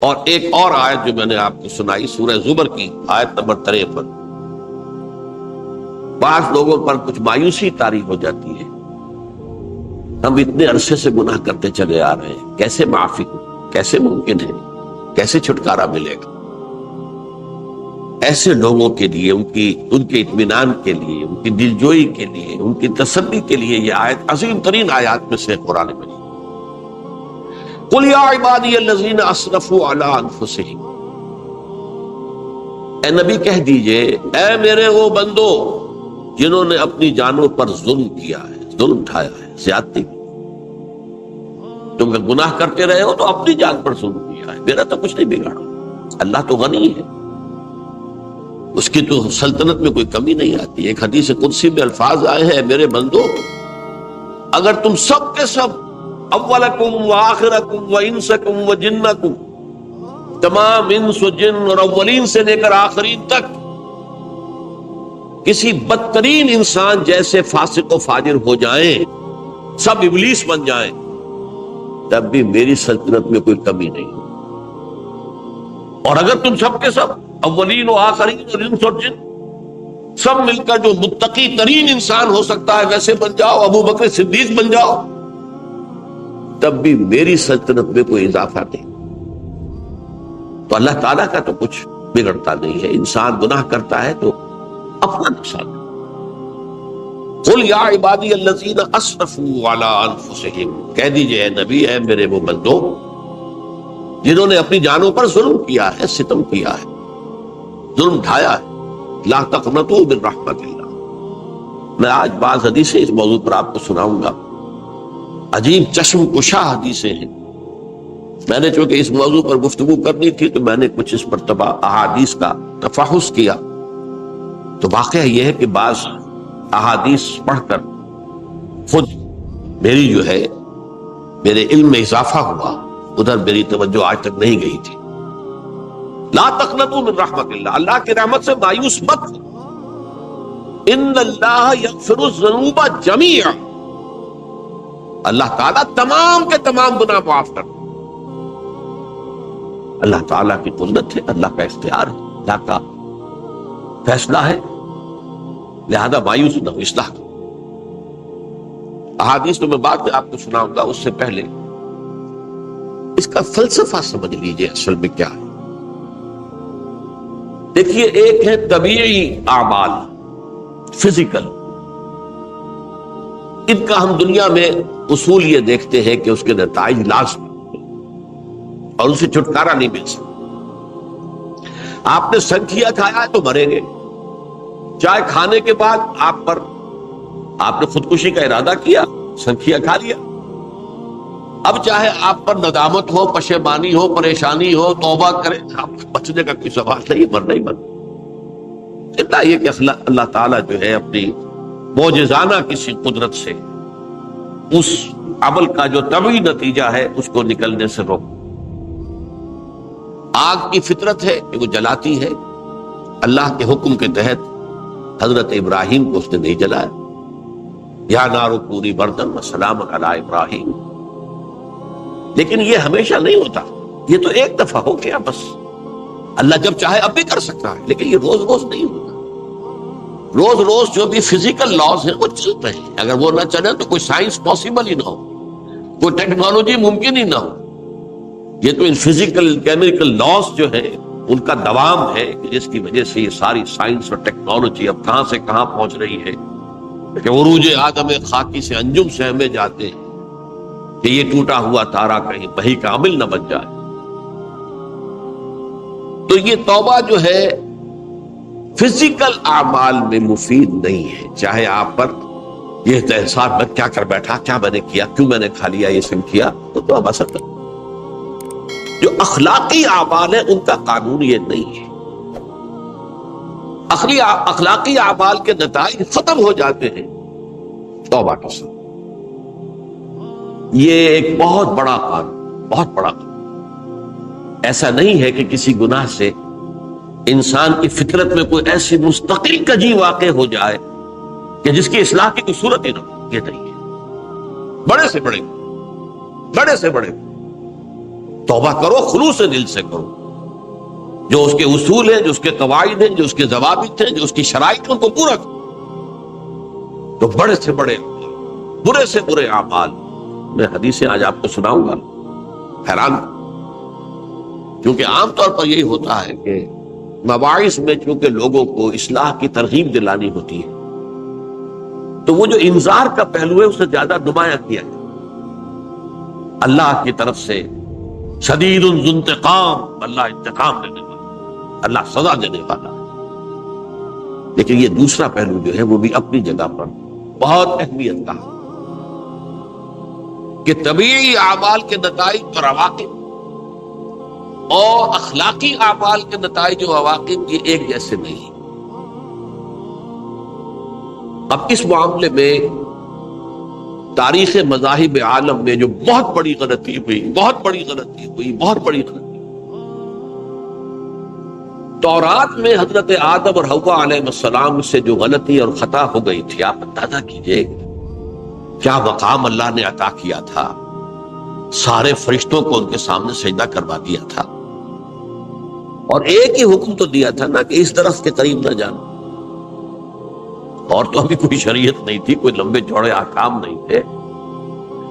اور ایک اور آیت جو میں نے آپ کو سنائی سورہ زمر کی آیت نمبر 53، بعض لوگوں پر کچھ مایوسی طاری ہو جاتی ہے، ہم اتنے عرصے سے گناہ کرتے چلے آ رہے ہیں، کیسے معافی ہو، کیسے ممکن ہے، کیسے چھٹکارا ملے گا؟ ایسے لوگوں کے لیے ان کے اطمینان کے لیے، ان کی دلجوئی کے لیے، ان کی تسلی کے لیے یہ آیت عظیم ترین آیات میں سے قرآن مجید۔ قل یا عبادی الذین اسرفوا علی انفسہم، اے نبی کہہ دیجئے اے میرے وہ بندو جنہوں نے اپنی جانوں پر ظلم کیا ہے، ظلم اٹھایا ہے، زیادتی کی۔ تم گناہ کرتے رہے ہو تو اپنی جان پر ظلم کیا ہے، میرا تو کچھ نہیں بگاڑا، اللہ تو غنی ہے، اس کی تو سلطنت میں کوئی کمی نہیں آتی۔ ایک حدیث قدسی میں الفاظ آئے ہیں، میرے بندو اگر تم سب کے سب، اولکم و آخرکم و انسکم و جنکم، تمام انس و جن اور اولین سے لے کر آخرین تک کسی بدترین انسان جیسے فاسق و فاجر ہو جائیں، سب ابلیس بن جائیں، تب بھی میری سلطنت میں کوئی کمی نہیں۔ اور اگر تم سب کے سب اولین و آخرین اور انس اور جن سب مل کر جو متقی ترین انسان ہو سکتا ہے ویسے بن جاؤ، ابو بکر صدیق بن جاؤ، تب بھی میری سلطنت میں کوئی اضافہ نہیں۔ تو اللہ تعالیٰ کا تو کچھ بگڑتا نہیں ہے، انسان گناہ کرتا ہے تو اپنا نقصان۔ قل یا عبادی الذین اسرفوا علی انفسہم، کہہ دیجئے اے نبی، اے میرے وہ بندو جنہوں نے اپنی جانوں پر ظلم کیا ہے، ستم کیا ہے، ظلم ڈھایا ہے، لا تقنطوا من رحمت اللہ۔ میں آج بعض حدیثیں اس موضوع پر آپ کو سناؤں گا، عجیب چشم کشا حدیثیں ہیں۔ میں نے چونکہ اس موضوع پر گفتگو کرنی تھی تو میں نے کچھ اس مرتبہ احادیث کا تفحص کیا، تو واقعہ یہ ہے کہ بعض احادیث پڑھ کر خود میری جو ہے میرے علم میں اضافہ ہوا، ادھر میری توجہ آج تک نہیں گئی تھی۔ لا تقنطوا من رحمت اللہ، اللہ کی رحمت سے مایوس مت ہو۔ ان اللہ یغفر الذنوب جميعا، اللہ تعالیٰ تمام کے تمام گناہ معاف کرتا۔ اللہ تعالیٰ کی قدرت ہے، اللہ کا اختیار ہے، اللہ کا فیصلہ ہے، لہذا مایوس نہ ہو، اصلاح کرو۔ احادیث تو میں بعد میں آپ کو سناؤں گا، اس سے پہلے اس کا فلسفہ سمجھ لیجئے اصل میں کیا ہے۔ دیکھیے، ایک ہے طبیعی اعمال، فزیکل، ان کا ہم دنیا میں اصول یہ دیکھتے ہیں کہ اس کے نتائج لازمی اور اسے چھٹکارا نہیں مل سکتا۔ آپ نے سنکھیا کھایا ہے تو مریں گے، چائے کھانے کے بعد آپ نے خودکشی کا ارادہ کیا، سنکھیا کھا لیا، اب چاہے آپ پر ندامت ہو، پشیمانی ہو، پریشانی ہو، توبہ کریں، آپ بچنے کا کوئی سوال نہیں، مرنا ہی مرنا۔ اتنا یہ کہ اللہ تعالیٰ جو ہے اپنی معجزانہ کسی قدرت سے اس عمل کا جو طبعی نتیجہ ہے اس کو نکلنے سے روک۔ آگ کی فطرت ہے کہ وہ جلاتی ہے، اللہ کے حکم کے تحت حضرت ابراہیم کو اس نے نہیں جلایا، یا نار کونی بردن وسلام علی ابراہیم۔ لیکن یہ ہمیشہ نہیں ہوتا، یہ تو ایک دفعہ ہو گیا بس۔ اللہ جب چاہے اب بھی کر سکتا ہے، لیکن یہ روز روز نہیں ہوتا۔ روز روز جو بھی فزیکل لاز ہیں وہ چلتے ہیں، اگر وہ نہ چلے تو کوئی سائنس پاسبل ہی نہ ہو، کوئی ٹیکنالوجی ممکن ہی نہ ہو۔ یہ تو ان فزیکل کیمیکل لاز جو ہے ان کا دوام ہے کہ جس کی وجہ سے یہ ساری سائنس اور ٹیکنالوجی اب کہاں سے کہاں پہنچ رہی ہے کہ عروج آدم خاکی سے انجم سے ہمیں جاتے ہیں کہ یہ ٹوٹا ہوا تارا کہیں وحی کا عمل نہ بن جائے۔ تو یہ توبہ جو ہے فزیکل اعمال میں مفید نہیں ہے، چاہے آپ پر یہ احساس میں کیا کر بیٹھا، کیا میں نے کیا، کیوں میں نے کھا لیا یہ سب کیا، تو توبہ اثر کر۔ جو اخلاقی اعمال ہیں ان کا قانون یہ نہیں ہے، اخلاقی اعمال کے نتائج ختم ہو جاتے ہیں توبہ کے ساتھ۔ یہ ایک بہت بڑا قانون، بہت بڑا قانون۔ ایسا نہیں ہے کہ کسی گناہ سے انسان کی فطرت میں کوئی ایسی مستقل کجی واقع ہو جائے کہ جس کی اصلاح کی کوئی صورت ہی نہ ہو، یہ نہیں ہے۔ بڑے سے بڑے توبہ کرو، خلوص دل سے کرو، جو اس کے اصول ہیں، جو اس کے قواعد ہیں، جو اس کے ضوابط ہیں، جو اس کی شرائط ہیں، ان کو پورا کرو۔ تو بڑے سے بڑے، برے سے برے اعمال، میں حدیثیں آج آپ کو سناؤں گا، حیران، کیونکہ عام طور پر یہی ہوتا ہے کہ مباحث میں چونکہ لوگوں کو اصلاح کی ترغیب دلانی ہوتی ہے، تو وہ جو انذار کا پہلو ہے اسے زیادہ نمایاں کیا ہے۔ اللہ کی طرف سے شدید ذو انتقام، اللہ انتقام دینے والا، اللہ سزا دینے والا ہے۔ لیکن یہ دوسرا پہلو جو ہے وہ بھی اپنی جگہ پر بہت اہمیت کا ہے کہ طبیعی اعمال کے نتائج اور عواقب اور اخلاقی اعمال کے نتائج و عواقب یہ ایک جیسے نہیں۔ اب اس معاملے میں تاریخ مذاہب عالم میں جو بہت بڑی غلطی ہوئی، بہت بڑی غلطی ہوئی، بہت بڑی غلطی، تورات میں حضرت آدم اور حوا علیہ السلام سے جو غلطی اور خطا ہو گئی تھی، آپ اندازہ کیجئے کیا مقام اللہ نے عطا کیا تھا، سارے فرشتوں کو ان کے سامنے سجدہ کروا دیا تھا، اور ایک ہی حکم تو دیا تھا نا کہ اس درخت کے قریب نہ جانا، اور تو ابھی کوئی شریعت نہیں تھی، کوئی لمبے چوڑے احکام نہیں تھے،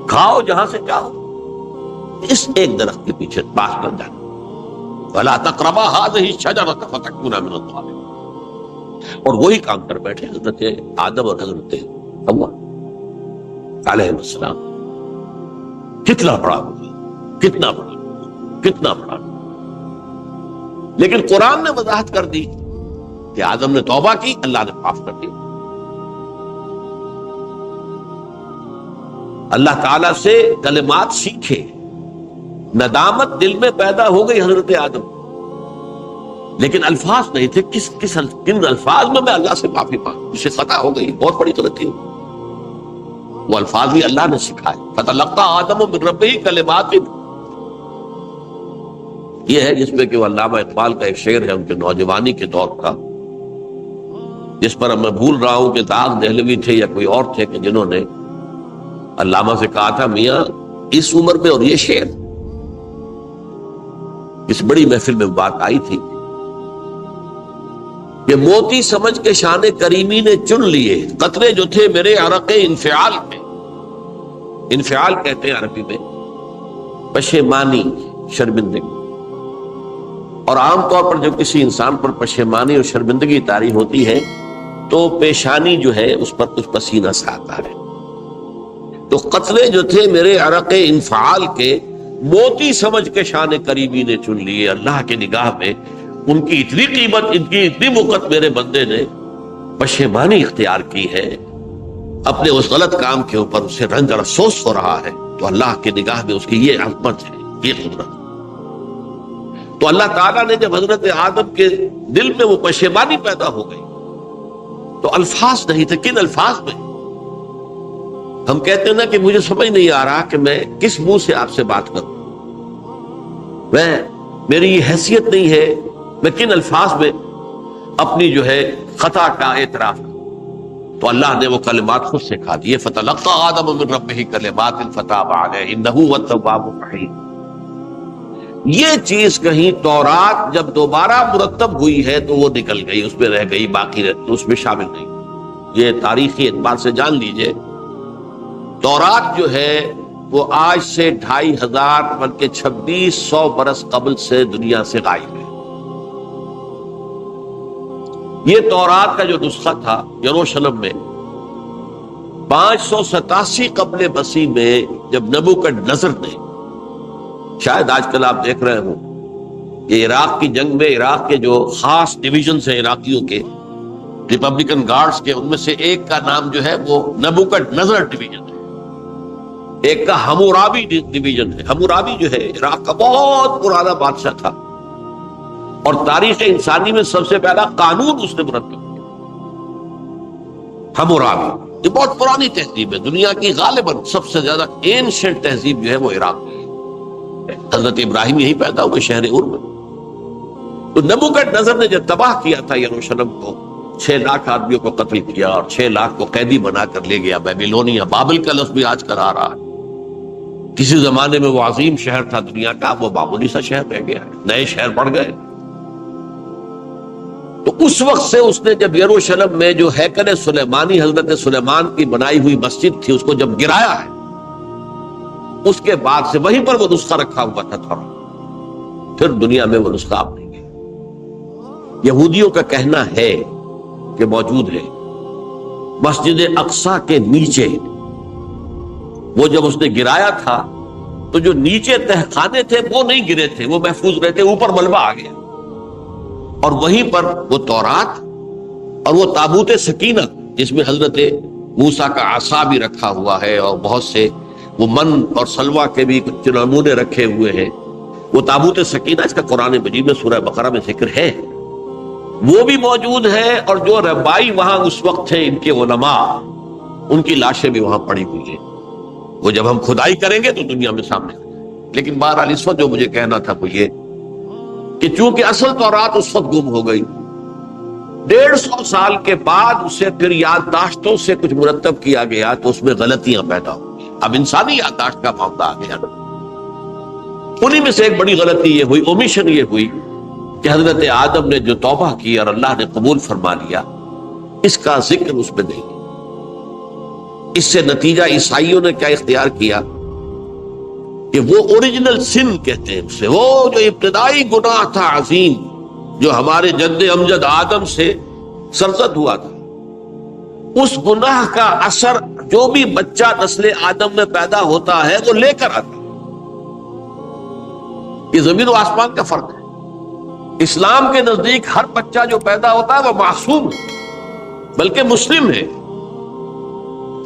کھاؤ جہاں سے چاہو، اس ایک درخت کے پیچھے پاس نہ جانا، وَلَا تَقْرَبَا هَٰذِهِ الشَّجَرَةَ فَتَكُونَا مِنَ الظَّالِمِينَ۔ اور وہی کام کر بیٹھے حضرت آدم اور حضرت حوا علیہ السلام۔ کتنا بڑا ہوگا، کتنا بڑا، کتنا بڑا۔ لیکن قرآن نے وضاحت کر دی کہ آدم نے توبہ کی، اللہ نے معاف کر دی۔ اللہ تعالیٰ سے کلمات سیکھے، ندامت دل میں پیدا ہو گئی حضرت آدم، لیکن الفاظ نہیں تھے، کن الفاظ میں اللہ سے معافی مانگ، اسے خطا ہو گئی، بہت بڑی غلطی ہوئی، وہ الفاظ بھی اللہ نے سکھائے، فَتَلَقَّىٰ آدَمُ مِن رَبِّهِ كَلِمَاتٍ۔ یہ ہے جس میں کہ وہ علامہ اقبال کا ایک شعر ہے ان کے نوجوانی کے دور کا، جس پر میں بھول رہا ہوں کہ داغ دہلوی تھے یا کوئی اور تھے کہ جنہوں نے علامہ سے کہا تھا، میاں اس عمر میں اور یہ شعر، اس بڑی محفل میں بات آئی تھی کہ موتی سمجھ کے شان کریمی نے چن لیے قطرے جو تھے میرے عرق انفعال میں۔ انفعال کہتے ہیں عربی میں پشیمانی، شرمندگی، اور عام طور پر جب کسی انسان پر پشیمانی اور شرمندگی طاری ہوتی ہے تو پیشانی جو ہے اس پر کچھ پسینہ سا آتا ہے۔ تو قطرے جو تھے میرے عرق انفعال کے موتی سمجھ کے شان کریمی نے چن لیے، اللہ کے نگاہ میں ان کی اتنی قیمت، ان کی اتنی وقت میرے بندے نے پشیمانی اختیار کی ہے، اپنے اس غلط کام کے اوپر اسے رنج اور افسوس ہو رہا ہے، تو اللہ کی نگاہ میں اس کی یہ عظمت ہے، یہ قدرت۔ تو اللہ تعالیٰ نے جب حضرت آدم کے دل میں وہ پشیمانی پیدا ہو گئی تو الفاظ نہیں تھے، کن الفاظ میں؟ ہم کہتے ہیں نا کہ مجھے سمجھ نہیں آ رہا کہ میں کس منہ سے آپ سے بات کروں، میری یہ حیثیت نہیں ہے، میں کن الفاظ میں اپنی جو ہے خطا کا اعتراف کروں۔ تو اللہ نے وہ کلمات خود سکھا دیے، فَتَلَقَّىٰ آدَمُ مِن رَبِّهِ كَلِمَاتٍ فَتَابَ عَلَيْهِ إِنَّهُ هُوَ التَّوَّابُ الرَّحِيمُ۔ یہ چیز کہیں تورات جب دوبارہ مرتب ہوئی ہے تو وہ نکل گئی، اس میں رہ گئی، باقی اس میں شامل نہیں۔ یہ تاریخی اعتبار سے جان لیجئے، تورات جو ہے وہ آج سے 2500 بلکہ 2600 برس قبل سے دنیا سے غائب ہے۔ یہ تورات کا جو نسخہ تھا یروشلم میں 587 قبل مسیح میں، جب نبوکدنضر نے، شاید آج کل آپ دیکھ رہے ہوں یہ عراق کی جنگ میں عراق کے جو خاص ڈویژنز ہیں عراقیوں کے، ریپبلکن گارڈز کے، ان میں سے ایک کا نام جو ہے وہ نبوکدنضر ڈویژن ہے، ایک کا حمورابی ڈویژن ہے۔ حمورابی جو ہے عراق کا بہت پرانا بادشاہ تھا، اور تاریخ انسانی میں سب سے پہلا قانون اس نے مرتب کیا، حمورابی۔ یہ بہت پرانی تہذیب ہے، دنیا کی غالباً سب سے زیادہ اینشنٹ تہذیب جو ہے وہ عراق میں ہے۔ حضرت ابراہیم یہی پیدا ہوئے شہر ار میں۔ تو نبوکدنضر نے جب تباہ کیا تھا یروشلم کو، 6 لاکھ آدمیوں کو قتل کیا اور 6 لاکھ کو قیدی بنا کر لے گیا بیبیلونیا، بابل کا لفظ بھی آج کر آ رہا ہے۔ کسی زمانے میں وہ عظیم شہر تھا دنیا کا، وہ معمولی سا شہر رہ گیا، نئے شہر بڑھ گئے۔ تو اس وقت سے اس نے جب یروشلم میں جو ہیکل سلیمانی حضرت سلیمان کی بنائی ہوئی مسجد تھی اس کو جب گرایا ہے، اس کے بعد سے وہیں پر وہ نسخہ رکھا ہوا تھا تھوڑا، پھر دنیا میں وہ نسخہ آپ نہیں گیا۔ یہودیوں کا کہنا ہے کہ موجود ہے مسجد اقصی کے نیچے، وہ جب اس نے گرایا تھا تو جو نیچے تہخانے تھے وہ نہیں گرے تھے، وہ محفوظ رہتے، اوپر ملبہ آ گیا، اور وہیں پر وہ تورات اور وہ تابوت سکینت جس میں حضرت موسیٰ کا عصا بھی رکھا ہوا ہے اور بہت سے وہ من اور سلوہ کے بھی کچھ نمونے رکھے ہوئے ہیں، وہ تابوت سکینہ اس کا قرآن مجید میں سورہ بقرہ میں ذکر ہے، وہ بھی موجود ہے۔ اور جو ربائی وہاں اس وقت تھے ان کے علماء، ان کی لاشیں بھی وہاں پڑی ہوئی ہیں، وہ جب ہم کھدائی کریں گے تو دنیا میں سامنے آئیں گے۔ لیکن بہرحال اس وقت جو مجھے کہنا تھا وہ یہ کہ چونکہ اصل تورات اس وقت گم ہو گئی، 150 سال کے بعد اسے پھر یادداشتوں سے کچھ مرتب کیا گیا تو اس میں غلطیاں پیدا ہوئی۔ اب انسانی یادداشت کا معاملہ آ گیا نا، انہی میں سے ایک بڑی غلطی یہ ہوئی، اومیشن یہ ہوئی کہ حضرت آدم نے جو توبہ کی اور اللہ نے قبول فرما لیا، اس کا ذکر اس میں نہیں۔ اس سے نتیجہ عیسائیوں نے کیا اختیار کیا کہ وہ اوریجنل سن کہتے ہیں اسے، وہ جو ابتدائی گناہ تھا عظیم جو ہمارے جد امجد آدم سے سرزد ہوا تھا، اس گناہ کا اثر جو بھی بچہ نسل آدم میں پیدا ہوتا ہے وہ لے کر آتا ہے۔ یہ زمین و آسمان کا فرق ہے۔ اسلام کے نزدیک ہر بچہ جو پیدا ہوتا ہے وہ معصوم ہے، بلکہ مسلم ہے۔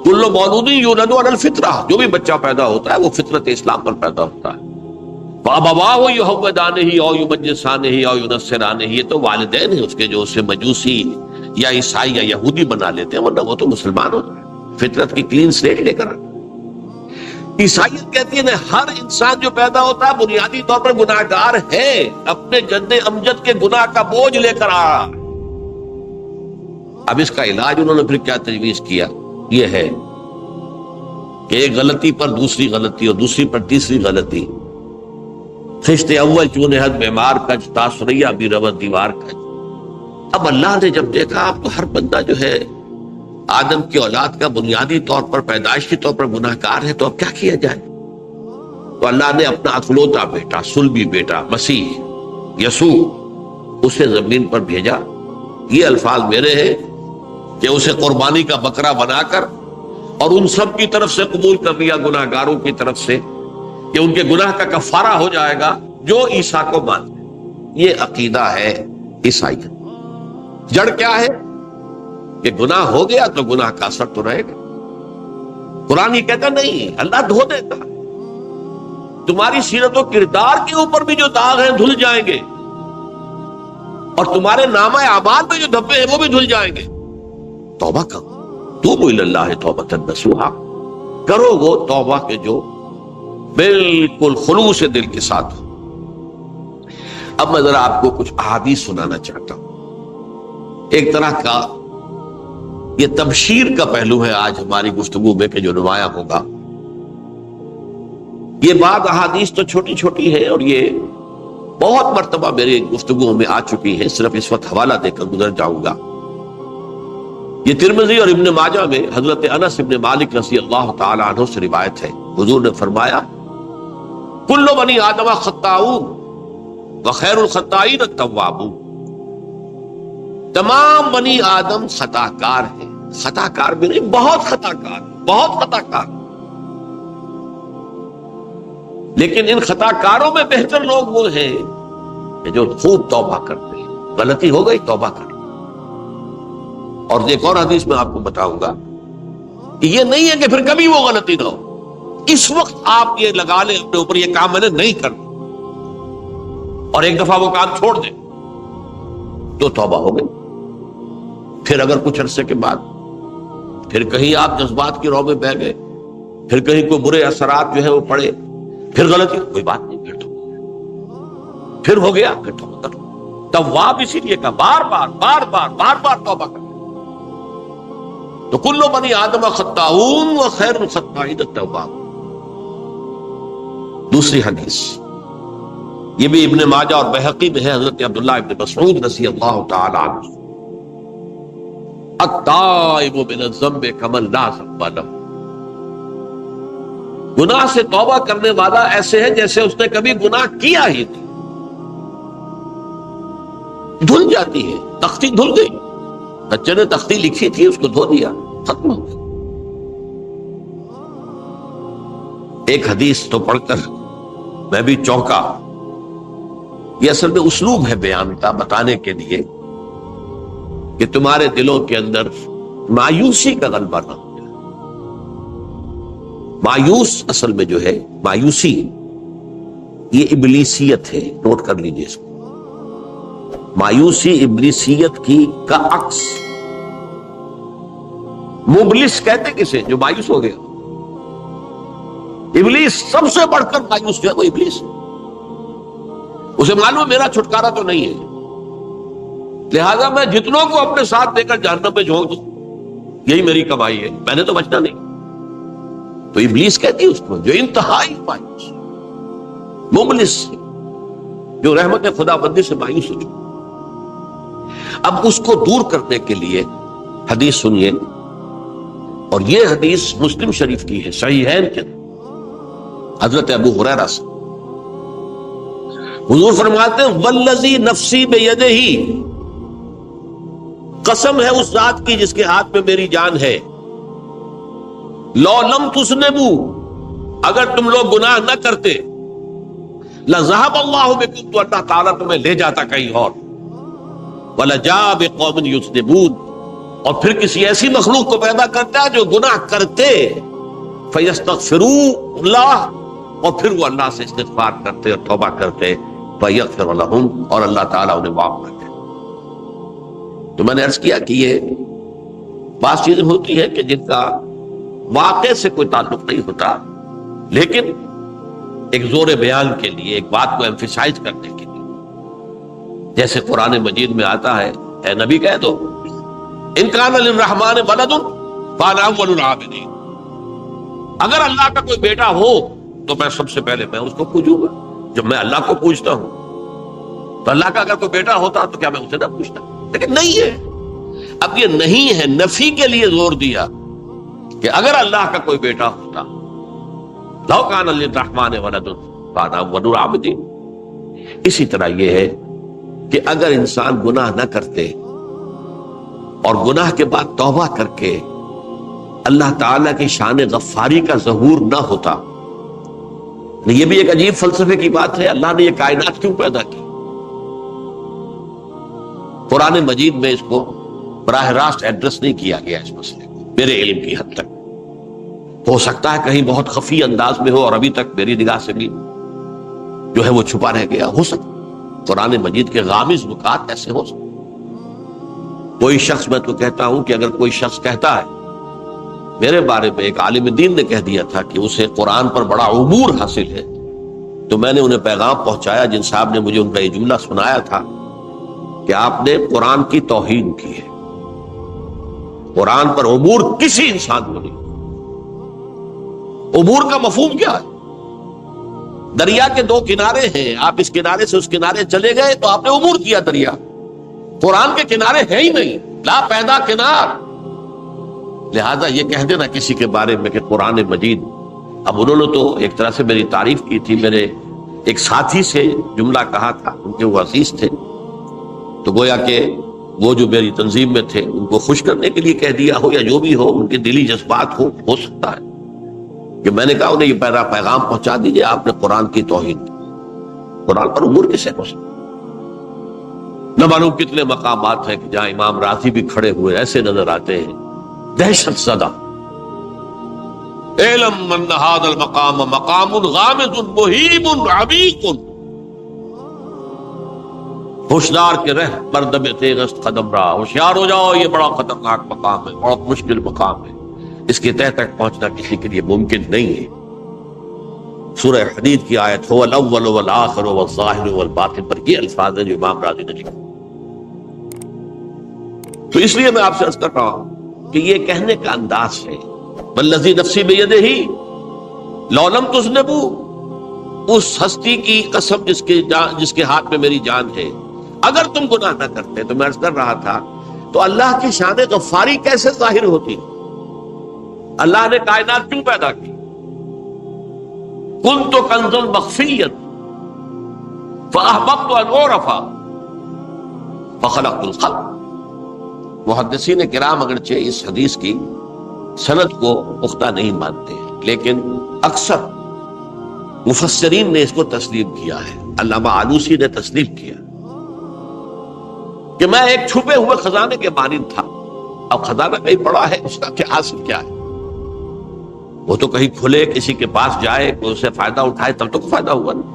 کل مولود یولد علی الفطرہ، جو بھی بچہ پیدا ہوتا ہے وہ فطرت اسلام پر پیدا ہوتا ہے۔ فَأَبَوَاهُ يُهَوِّدَانِهِ أَوْ يُمَجِّسَانِهِ أَوْ يُنَصِّرَانِهِ، یہ تو والدین ہیں اس کے جو اسے مجوسی یا عیسائی یا یہودی بنا لیتے ہیں، ورنہ وہ تو مسلمان ہوتا ہے، فطرت کی کلین سلیٹ لے کر۔ عیسائیت کہتی ہے ہر انسان جو پیدا ہوتا ہے بنیادی طور پر گناہگار ہے، اپنے جد امجد کے گناہ کا بوجھ لے کر آ رہا۔ اب اس کا علاج انہوں نے پھر کیا تجویز کیا، یہ ہے کہ ایک غلطی پر دوسری غلطی اور دوسری پر تیسری غلطی، خشت اول چون حد بیمار کج تاثریہ بھی رود دیوار کج۔ اب اللہ نے جب دیکھا اب تو ہر بندہ جو ہے آدم کی اولاد کا بنیادی طور پر پیدائشی طور پر گناہگار ہے، تو اب کیا کیا جائے؟ تو اللہ نے اپنا اکلوتا بیٹا، صلبی بیٹا مسیح یسوع اسے زمین پر بھیجا۔ یہ الفاظ میرے ہیں کہ اسے قربانی کا بکرا بنا کر اور ان سب کی طرف سے قبول کر لیا، گناہگاروں کی طرف سے، کہ ان کے گناہ کا کفارہ ہو جائے گا جو عیسیٰ کو مانتے۔ یہ عقیدہ ہے عیسائیت۔ جڑ کیا ہے کہ گناہ ہو گیا تو گناہ کا اثر تو رہے گا۔ قرآن یہ کہتا نہیں، اللہ دھو دیتا، تمہاری سیرت و کردار کے اوپر بھی جو داغ ہیں دھل جائیں گے، اور تمہارے نامہ اعمال میں جو دھبے ہیں وہ بھی دھل جائیں گے۔ توبہ کرو، توبوا الی اللہ توبۃ نصوحا، کرو وہ توبہ کے جو بالکل خلوص دل کے ساتھ ہو۔ اب میں ذرا آپ کو کچھ احادیث سنانا چاہتا ہوں۔ ایک طرح کا یہ تبشیر کا پہلو ہے آج ہماری گفتگو میں کہ جو نمایاں ہوگا۔ یہ بعض احادیث تو چھوٹی چھوٹی ہے اور یہ بہت مرتبہ میرے گفتگو میں آ چکی ہے، صرف اس وقت حوالہ دے کر گزر جاؤں گا۔ یہ ترمذی اور ابن ماجہ میں حضرت انس ابن مالک رضی اللہ تعالی عنہ سے روایت ہے، حضور نے فرمایا کل بنی آدم خطاؤون وخیر الخطائین التوابون، تمام بنی آدم خطا کار ہیں، خطا کار بھی نہیں، بہت خطا کار، بہت خطا کار، لیکن ان خطا کاروں میں بہتر لوگ وہ ہیں کہ جو خوب توبہ کرتے ہیں، غلطی ہو گئی توبہ کر۔ اور ایک اور حدیث میں آپ کو بتاؤں گا کہ یہ نہیں ہے کہ پھر کبھی وہ غلطی نہ ہو، اس وقت آپ یہ لگا لیں اپنے اوپر یہ کام میں نے نہیں کرنا، اور ایک دفعہ وہ کام چھوڑ دیں تو توبہ ہو گئی۔ پھر اگر کچھ عرصے کے بعد پھر کہیں آپ جذبات کی رو میں بہ گئے، پھر کہیں کوئی برے اثرات جو ہے وہ پڑے، پھر غلطی، کوئی بات نہیں، پھر ہو گیا، پھر توبہ کرو۔ تواب اسی لیے کہا بار بار بار بار بار بار توبہ کرو۔ تو کل بنی آدم خطاؤون وخیر الخطائین التواب۔ دوسری حدیث یہ بھی ابن ماجہ اور بہقی میں ہے، حضرت عبداللہ ابن مسعود رضی اللہ تعالی عنہ، التائب من الذنب کمن لا ذنب لہ، گناہ سے توبہ کرنے والا ایسے ہے جیسے اس نے کبھی گناہ کیا ہی نہیں۔ دھل جاتی ہے، تختی دھل گئی، بچے نے تختی لکھی تھی اس کو دھو دیا، ختم ہو گئی۔ ایک حدیث تو پڑھ کر میں بھی چونکا، یہ اصل میں اسلوب ہے بیان کا، بتانے کے لیے کہ تمہارے دلوں کے اندر مایوسی کا غلبہ نہ ہو جائے۔ مایوس اصل میں جو ہے مایوسی یہ ابلیسیت ہے، نوٹ کر لیجئے اس کو۔ مایوسی ابلیسیت کی کا عکس۔ مبلس کہتے کسے؟ جو مایوس ہو گیا۔ ابلیس سب سے بڑھ کر مایوس جو ہے وہ ابلیس ہے، اسے معلوم میرا چھٹکارا تو نہیں ہے، لہذا میں جتنوں کو اپنے ساتھ لے کر جہنم میں جھونک دوں یہی میری کمائی ہے، میں نے تو بچنا نہیں۔ تو ابلیس کہتی ہے اس کو جو انتہائی مایوس، مبلس، جو رحمت خدا بندی سے مایوس ہو چکا۔ اب اس کو دور کرنے کے لیے حدیث سنیے، اور یہ حدیث مسلم شریف کی ہے، صحیحین کے حضرت ابو ہریرہ سے حضور فرماتے ہیں والذی نفسی بیدہ، قسم ہے اس ذات کی جس کے ہاتھ میں میری جان ہے، لو لم تذنبوا، اگر تم لوگ گناہ نہ کرتے، لذهب اللہ بکم، تو اللہ تعالیٰ تمہیں لے جاتا کہیں اور، ولجاء بقوم یذنبون، اور پھر کسی ایسی مخلوق کو پیدا کرتا ہے جو گناہ کرتے، فیستغفروا اللہ، اور پھر وہ اللہ سے استغفار کرتے اور توبہ کرتے، فیغفر لہم، اور اللہ تعالیٰ انہیں معاف کرتے۔ تو میں نے عرض کیا کہ یہ بعض چیزیں ہوتی ہیں کہ جن کا واقع سے کوئی تعلق نہیں ہوتا، لیکن ایک زور بیان کے لیے، ایک بات کو ایمفیسائز کرنے کے لیے، جیسے قرآن مجید میں آتا ہے، اے نبی کہہ دو ان کان للرحمن ولد فانا اول العابدین، اگر اللہ کا کوئی بیٹا ہو تو میں سب سے پہلے میں اس کو پوجوں گا۔ جب میں اللہ کو پوجتا ہوں تو اللہ کا اگر کوئی بیٹا ہوتا تو کیا میں اسے نہ پوچھتا؟ لیکن نہیں ہے۔ اب یہ نہیں ہے، نفی کے لیے زور دیا کہ اگر اللہ کا کوئی بیٹا ہوتا، لو کان للرحمن ولد فانا اول العابدین۔ اسی طرح یہ ہے کہ اگر انسان گناہ نہ کرتے اور گناہ کے بعد توبہ کر کے اللہ تعالیٰ کی شان غفاری کا ظہور نہ ہوتا، یہ بھی ایک عجیب فلسفے کی بات ہے، اللہ نے یہ کائنات کیوں پیدا کی؟ قرآن مجید میں اس کو براہ راست ایڈریس نہیں کیا گیا اس مسئلے کو، میرے علم کی حد تک۔ ہو سکتا ہے کہیں بہت خفی انداز میں ہو اور ابھی تک میری نگاہ سے بھی جو ہے وہ چھپا رہ گیا، ہو سکتا قرآن مجید کے غامض نکات ایسے ہو سکتے۔ کوئی شخص، میں تو کہتا ہوں کہ اگر کوئی شخص کہتا ہے، میرے بارے میں ایک عالم دین نے کہہ دیا تھا کہ اسے قرآن پر بڑا عبور حاصل ہے، تو میں نے انہیں پیغام پہنچایا، جن صاحب نے مجھے ان کا یہ جملہ سنایا تھا کہ آپ نے قرآن کی توہین کی ہے، قرآن پر عبور کسی انسان کو نہیں۔ عبور کا مفہوم کیا ہے؟ دریا کے دو کنارے ہیں، آپ اس کنارے سے اس کنارے چلے گئے تو آپ نے عبور کیا دریا۔ قرآن کے کنارے ہے ہی نہیں، لا پیدا کنار۔ لہذا یہ کہہ دینا کسی کے بارے میں کہ قرآن مجید، اب انہوں نے تو ایک طرح سے میری تعریف کی تھی، میرے ایک ساتھی سے جملہ کہا تھا، ان کے وہ عزیز تھے، تو گویا کہ وہ جو میری تنظیم میں تھے ان کو خوش کرنے کے لیے کہہ دیا ہو، یا جو بھی ہو، ان کے دلی جذبات ہو سکتا ہے کہ میں نے کہا انہیں یہ پہلا پیغام پہنچا دیجئے، آپ نے قرآن کی توہین کی۔ قرآن پر عبور کسے ہو سکتا؟ نہ معلوم کتنے مقامات ہیں کہ جہاں امام راضی بھی کھڑے ہوئے ایسے نظر آتے ہیں، دہشت زدہ، اعلم من هذا المقام مقام غامض مہیب عمیق، ہوشیار کے رہ مردم تیغست قدم رہا، ہوشیار ہو جاؤ، یہ بڑا خطرناک مقام ہے، بڑا مشکل مقام ہے، اس کے تہ تک پہنچنا کسی کے لیے ممکن نہیں ہے۔ سورہ حدید کی آیت هو الاول والآخر والظاہر والباطن پر یہ الفاظ ہیں جو امام راضی نے لکھے۔ تو اس لیے میں آپ سے عرض کر رہا ہوں کہ یہ کہنے کا انداز ہے، والذی نفسی بیدہ لو لم تذنبوا، اس ہستی کی قسم جس کے ہاتھ میں میری جان ہے، اگر تم گناہ نہ کرتے، تو میں عرض کر رہا تھا تو اللہ کی شان غفاری کیسے ظاہر ہوتی؟ اللہ نے کائنات کیوں پیدا کی؟ کنت کنزا مخفیا فاحببت ان اعرف فخلقت الخلق۔ محدثین کرام اگرچہ اس حدیث کی سند کو پختہ نہیں مانتے ہیں، لیکن اکثر مفسرین نے اس کو تسلیم کیا ہے۔ علامہ آلوسی نے تسلیم کیا کہ میں ایک چھپے ہوئے خزانے کے مانند تھا۔ اب خزانہ کہیں پڑا ہے، اس کا کیا حاصل کیا ہے؟ وہ تو کہیں کھلے، کسی کے پاس جائے، کوئی اسے فائدہ اٹھائے، تب تو فائدہ ہوا نا۔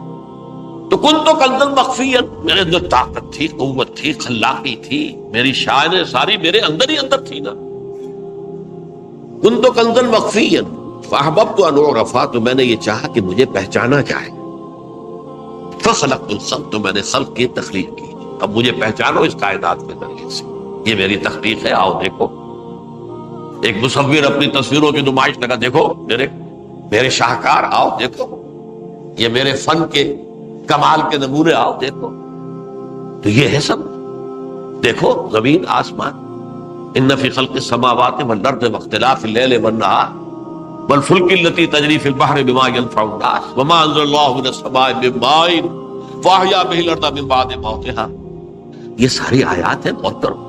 تو کنت کنزا مخفیا، میرے اندر طاقت تھی، قوت تھی، خلاقی تھی، میری شان ساری میرے اندر ہی اندر تھی نا۔ کنت کنزا مخفیا فاحببت ان اعرف، تو میں نے یہ چاہا کہ مجھے پہچانا جائے۔ فخلقت الخلق، تو میں نے خلق کی تخلیق کی۔ اب مجھے پہچانو اس کائنات میں ذریعے سے، یہ میری تخلیق ہے، آؤ دیکھو۔ ایک مصور اپنی تصویروں کی نمائش لگا، دیکھو میرے شاہکار، آؤ دیکھو، یہ میرے فن کے کمال کے نمونے، آؤ دیکھو۔ تو یہ ہے سب، دیکھو زمین آسمان، ان فی خلق السماوات والارض واختلاف اللیل والنہار والفلک التی تجری فی البحر بما ینفع الناس وما انزل اللہ من السماء من ماء فاحیا بہ الارض من بعد موتہا۔ یہ ساری آیات ہیں محترم،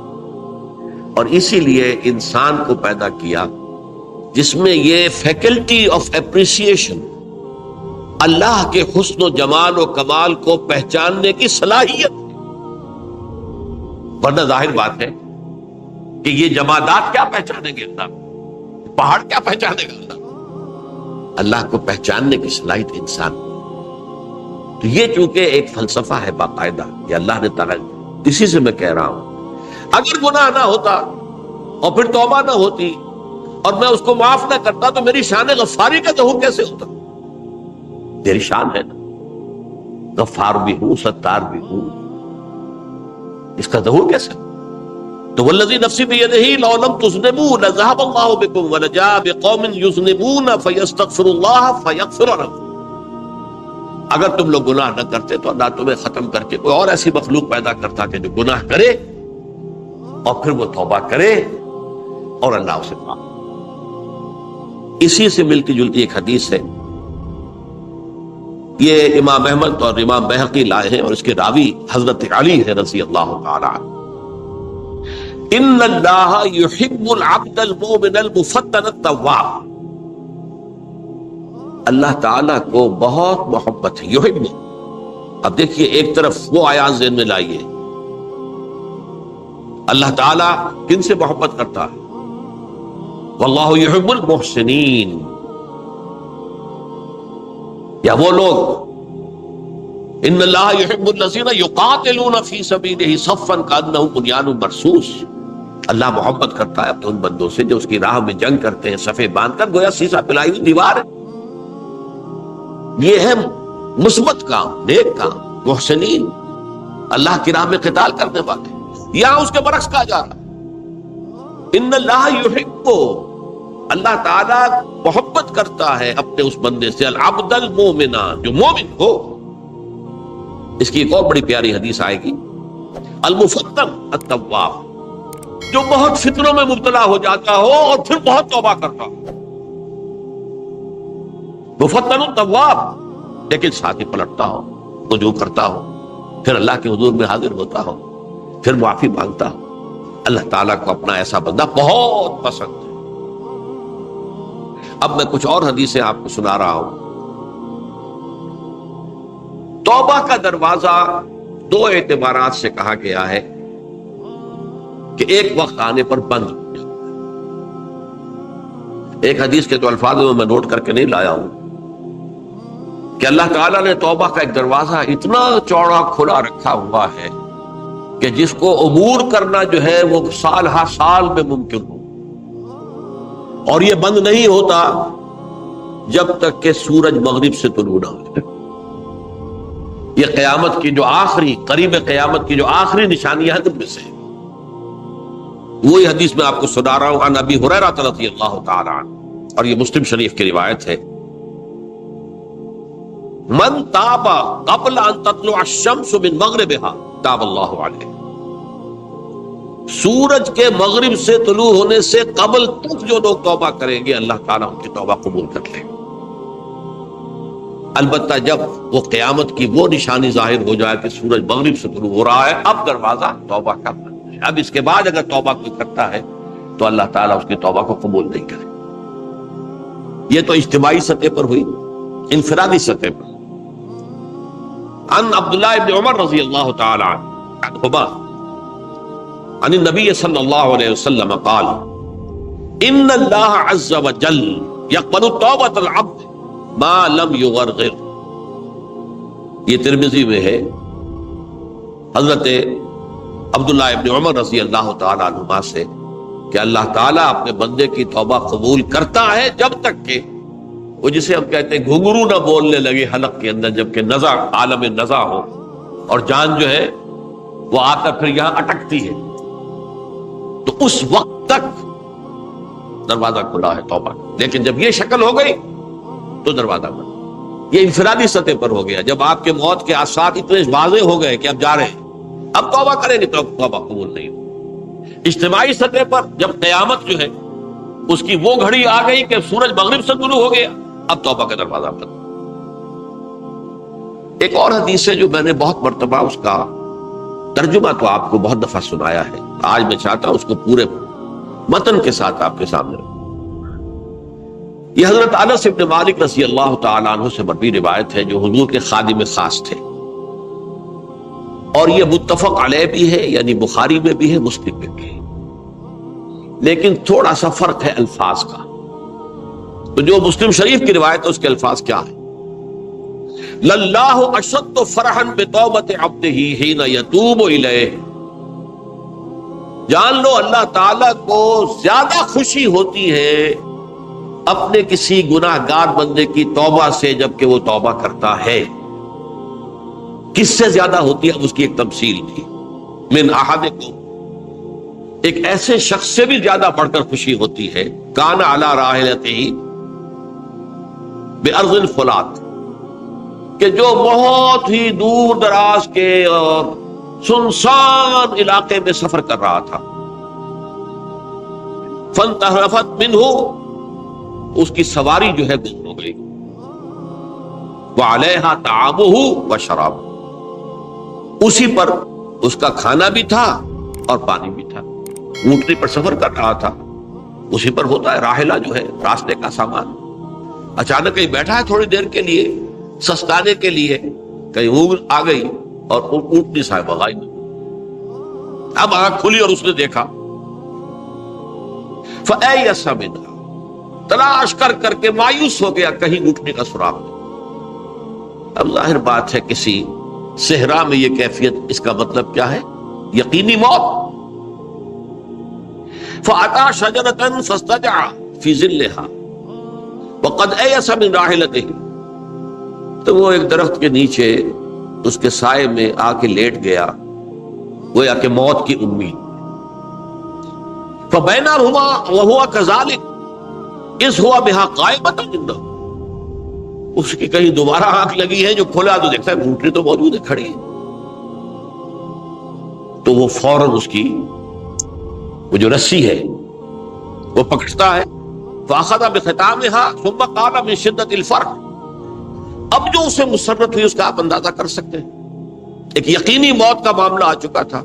اور اسی لیے انسان کو پیدا کیا جس میں یہ فیکلٹی آف اپریسیشن، اللہ کے حسن و جمال و کمال کو پہچاننے کی صلاحیت۔ ورنہ ظاہر بات ہے کہ یہ جمادات کیا پہچانیں گے اللہ، پہاڑ کیا پہچانے گا اللہ کو پہچاننے کی صلاحیت انسان۔ تو یہ چونکہ ایک فلسفہ ہے باقاعدہ، یہ اللہ نے تعالیٰ، اسی سے میں کہہ رہا ہوں اگر گناہ نہ ہوتا اور پھر توبہ نہ ہوتی اور میں اس کو معاف نہ کرتا تو میری شان غفاری کا ظہور کیسے ہوتا؟ میری شان ہے نا، غفار بھی ہوں، ستار بھی ہوں، اس کا ظہور کیسے؟ تو والذی نفسی بیدہ لو لم تذنبوا لذهب اللہ بکم ولجاء بقوم یذنبون فیستغفروا اللہ فیغفر لهم۔ اگر تم لوگ گناہ نہ کرتے تو اللہ تمہیں ختم کر کے کوئی اور ایسی مخلوق پیدا کرتا کہ جو گناہ کرے اور پھر وہ توبہ کرے اور اللہ اسے معاف۔ اسی سے ملتی جلتی ایک حدیث ہے، یہ امام احمد اور امام بہقی لائے ہیں، اور اس کے راوی حضرت علی ہے رضی اللہ تعالی عنہ۔ ان اللہ یحب العبد المؤمن المفتن التواب، اللہ تعالیٰ کو بہت محبت ہے، یحب۔ اب دیکھیے ایک طرف وہ آیات ذہن میں لائیے، اللہ تعالیٰ کن سے محبت کرتا ہے؟ واللہ یحب المحسنین، یا وہ لوگ ان اللہ یحب الذین یقاتلون فی سبیلہ صفا کانہم بنیان مرصوص، اللہ محبت کرتا ہے اپنے ان بندوں سے جو اس کی راہ میں جنگ کرتے ہیں صفے باندھ کر، گویا سیسا پلائی ہوئی دیوار ہے۔ یہ ہے مثبت کام، نیک کام، محسنین، اللہ کی راہ میں قتال کرنے والے۔ یہاں اس کے برعکس کہا جا رہا ان اللہ یحب، اللہ تعالیٰ محبت کرتا ہے اپنے اس بندے سے، العبد المومن، جو مومن ہو۔ اس کی ایک اور بڑی پیاری حدیث آئے گی، المفتن التواب، جو بہت فتنوں میں مبتلا ہو جاتا ہو اور پھر بہت توبہ کرتا ہو، مفتن التواب، لیکن ساتھ ہی پلٹتا ہو، رجوع کرتا ہو، پھر اللہ کے حضور میں حاضر ہوتا ہو، پھر معافی مانگتا ہو۔ اللہ تعالیٰ کو اپنا ایسا بندہ بہت پسند ہے۔ اب میں کچھ اور حدیثیں آپ کو سنا رہا ہوں۔ توبہ کا دروازہ دو اعتبارات سے کہا گیا ہے کہ ایک وقت آنے پر بند ہو جائے۔ ایک حدیث کے تو الفاظ میں نوٹ کر کے نہیں لایا ہوں کہ اللہ تعالیٰ نے توبہ کا ایک دروازہ اتنا چوڑا کھلا رکھا ہوا ہے کہ جس کو عبور کرنا جو ہے وہ سال ہر سال میں ممکن ہو، اور یہ بند نہیں ہوتا جب تک کہ سورج مغرب سے طلوع نہ ہو۔ یہ قیامت کی جو آخری، قریب قیامت کی جو آخری نشانیاں ہیں ان میں سے وہی حدیث میں آپ کو سنا رہا ہوں، عن ابی ہریرہ رضی اللہ تعالی عنہ، اور یہ مسلم شریف کی روایت ہے۔ من تاب قبل ان تطلع الشمس من مغربها تاب اللہ علیہ، سورج کے مغرب سے طلوع ہونے سے قبل تک جو لوگ توبہ کریں گے اللہ تعالیٰ ان کی توبہ قبول کر لے. البتہ جب وہ قیامت کی وہ نشانی ظاہر ہو جائے کہ سورج مغرب سے طلوع ہو رہا ہے، اب دروازہ توبہ کا بند ہے. اب اس کے بعد اگر توبہ کوئی کرتا ہے تو اللہ تعالیٰ اس کی توبہ کو قبول نہیں کرے. یہ تو اجتماعی سطح پر ہوئی. انفرادی سطح پر عن عبداللہ ابن عمر رضی اللہ تعالی عنہما عن النبی صلی اللہ علیہ وسلم قال ان اللہ عز وجل یقبل توبۃ العبد ما لم یغرغر. یہ ترمذی میں ہے. حضرت عبداللہ ابن عمر رضی اللہ تعالی عنہما سے کہ اللہ تعالیٰ اپنے بندے کی توبہ قبول کرتا ہے جب تک کہ وہ جسے ہم کہتے ہیں گھنگرو نہ بولنے لگے حلق کے اندر، جبکہ نزع عالم نزع ہو اور جان جو ہے وہ آتا پھر یہاں اٹکتی ہے، تو اس وقت تک دروازہ کھلا ہے توبہ. لیکن جب یہ شکل ہو گئی تو دروازہ بند. یہ انفرادی سطح پر ہو گیا. جب آپ کے موت کے آثار اتنے واضح ہو گئے کہ اب جا رہے ہیں، اب توبہ کریں گے تو اب توبہ قبول نہیں ہو. اجتماعی سطح پر جب قیامت جو ہے اس کی وہ گھڑی آ گئی کہ سورج مغرب سے طلوع ہو گیا، اب توبہ کا دروازہ بند. ایک اور حدیث ہے جو میں نے بہت مرتبہ اس کا ترجمہ تو آپ کو بہت دفعہ سنایا ہے، آج میں چاہتا ہوں اس کو پورے متن کے ساتھ آپ کے سامنے رکھوں. یہ حضرت انس بن مالک رضی اللہ تعالیٰ عنہ سے مروی روایت ہے جو حضور کے خادم خاص تھے، اور یہ متفق علیہ بھی ہے، یعنی بخاری میں بھی ہے، مسلم میں بھی ہے، لیکن تھوڑا سا فرق ہے الفاظ کا. تو جو مسلم شریف کی روایت ہے اس کے الفاظ کیا ہے؟ للہ اشد فرحا بتوبۃ عبدہ حین یتوب الیہ. جان لو اللہ تعالیٰ کو زیادہ خوشی ہوتی ہے اپنے کسی گناہ گار بندے کی توبہ سے جبکہ وہ توبہ کرتا ہے. کس سے زیادہ ہوتی ہے؟ اب اس کی ایک تمثیل تھی. من احدکم، ایک ایسے شخص سے بھی زیادہ بڑھ کر خوشی ہوتی ہے کان علی راحلتہ بارض الفلات، کہ جو بہت ہی دور دراز کے اور سنسان علاقے میں سفر کر رہا تھا. فانتحرفت منہ، اس کی سواری جو ہے گم ہو گئی. وعلیہا طعامہ وشرابہ، اسی پر اس کا کھانا بھی تھا اور پانی بھی تھا. اونٹنی پر سفر کر رہا تھا، اسی پر ہوتا ہے راحلہ جو ہے راستے کا سامان. اچانک کہیں بیٹھا ہے تھوڑی دیر کے لیے سستانے کے لیے، کہیں اونگ آ گئی اور اونٹنی صاحب غائب. اب آنکھ کھلی اور اس نے دیکھا. فَأَيَّسَ مِنْهَا، تلاش کر کر کے مایوس ہو گیا، کہیں اونٹنی کا سراغ نہیں. اب ظاہر بات ہے کسی صحرا میں یہ کیفیت، اس کا مطلب کیا ہے؟ یقینی موت. فَأَتَى شَجَرَةً فَاسْتَجَعَ فِي ظِلِّهَا وَقَدْ أَيَسَ مِنْ رَاحِلَتِهِ، تو وہ ایک درخت کے نیچے اس کے سائے میں آ کے لیٹ گیا، گویا کہ موت کی امید. فَبَيْنَهُمَا وَهُوَ كَذَلِكَ إِذْ هُوَ بِهَا قَائِمَةٌ عِندَهُ، اس کی کہیں دوبارہ آنکھ لگی ہے، جو کھولا تو دیکھتا ہے اونٹنی تو موجود ہے، کھڑی ہے. تو وہ فوراً اس کی وہ جو رسی ہے وہ پکڑتا ہے. فَأَخَذَ بِخِتَامِهَا ثُمَّ قَالَ مِن شِدَّةِ الْفَرْقِ، اب جو اسے مسرت ہوئی اس کا آپ اندازہ کر سکتے ہیں. ایک یقینی موت کا معاملہ آ چکا تھا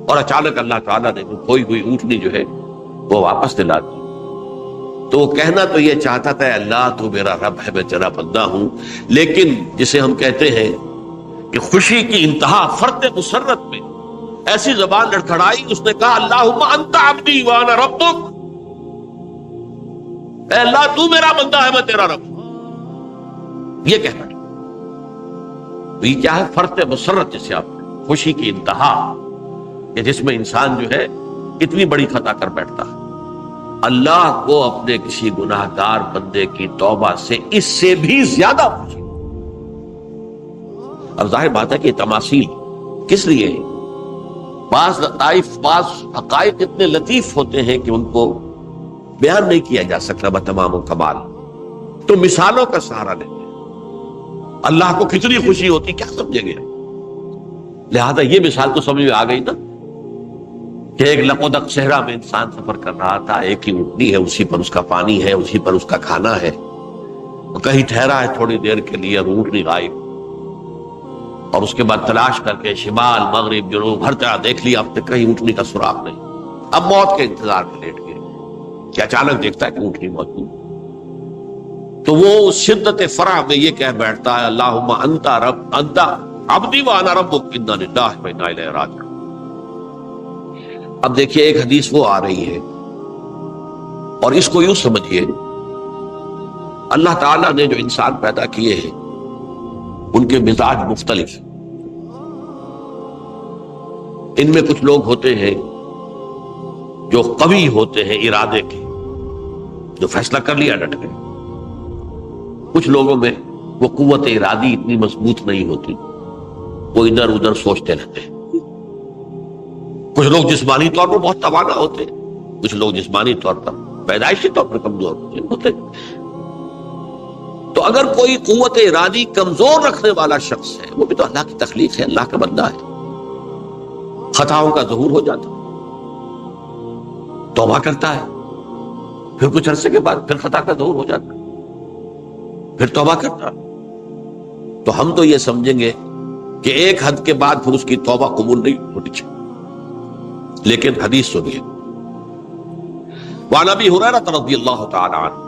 اور اچانک اللہ تعالیٰ نے وہ کھوئی ہوئی اونٹنی جو ہے وہ واپس دلا دی. تو وہ کہنا تو یہ چاہتا تھا اللہ تو میرا رب ہے، میں تیرا بندہ ہوں، لیکن جسے ہم کہتے ہیں کہ خوشی کی انتہا فرط مسرت میں ایسی زبان لڑکھڑائی، اس نے کہا اللہم انت عبدی وانا ربک، اے اللہ تو میرا بندہ ہے، میں تیرا رب ہوں. یہ کہنا تو یہ کیا ہے؟ فرط مسرت، جسے آپ خوشی کی انتہا، کہ جس میں انسان جو ہے اتنی بڑی خطا کر بیٹھتا ہے. اللہ کو اپنے کسی گناہ گار بندے کی توبہ سے اس سے بھی زیادہ خوشی. اب ظاہر بات ہے کہ تماثیل کس لیے؟ بعض لطائف، بعض حقائق اتنے لطیف ہوتے ہیں کہ ان کو بیان نہیں کیا جا سکتا بتمام و کمال، تو مثالوں کا سہارا لیتے ہیں. اللہ کو کتنی خوشی ہوتی کیا سمجھیں گے؟ لہذا یہ مثال تو سمجھ میں آ گئی نا کہ ایک لقودق صحرا میں انسان سفر کر رہا تھا، ایک ہی اونٹنی ہے، اسی پر اس کا پانی ہے، اسی پر اس کا کھانا ہے، کہیں ٹھہرا ہے تھوڑی دیر کے لیے، اونٹنی غائب، اور اس کے بعد تلاش کر کے شمال مغرب جنوب ہر طرح دیکھ لیا، اب تک کہیں اونٹنی کا سراغ نہیں۔ اب موت کے انتظار میں لیٹ گئے کہ اچانک دیکھتا ہے کہ اونٹنی موجود، تو وہ شدت فرح میں یہ کہہ بیٹھتا ہے اللہم انت رب انت عبدی وانا ربک انا للہ و انا الیہ راجعون۔ اب دیکھیے ایک حدیث وہ آ رہی ہے اور اس کو یوں سمجھیے، اللہ تعالیٰ نے جو انسان پیدا کیے ہیں ان کے مزاج مختلف، ان میں کچھ لوگ ہوتے ہیں جو قوی ہوتے ہیں ارادے کے، جو فیصلہ کر لیا ڈٹ گئے، کچھ لوگوں میں وہ قوت ارادی اتنی مضبوط نہیں ہوتی، وہ ادھر ادھر سوچتے رہتے ہیں، کچھ لوگ جسمانی طور پر بہت توانا ہوتے ہیں، کچھ لوگ جسمانی طور پر پیدائشی طور پر کمزور ہوتے ہیں۔ تو اگر کوئی قوت ارادی کمزور رکھنے والا شخص ہے، وہ بھی تو اللہ کی تخلیق ہے، اللہ کا بندہ ہے، خطاؤں کا ظہور ہو جاتا ہے، توبہ کرتا ہے، پھر کچھ عرصے کے بعد پھر خطا کا ظہور ہو جاتا ہے، پھر توبہ کرتا ہے، تو ہم تو یہ سمجھیں گے کہ ایک حد کے بعد پھر اس کی توبہ قبول نہیں ہونی چاہیے۔ لیکن حدیث سنیے، وعن ابی ہریرہ رضی اللہ تعالی عنہ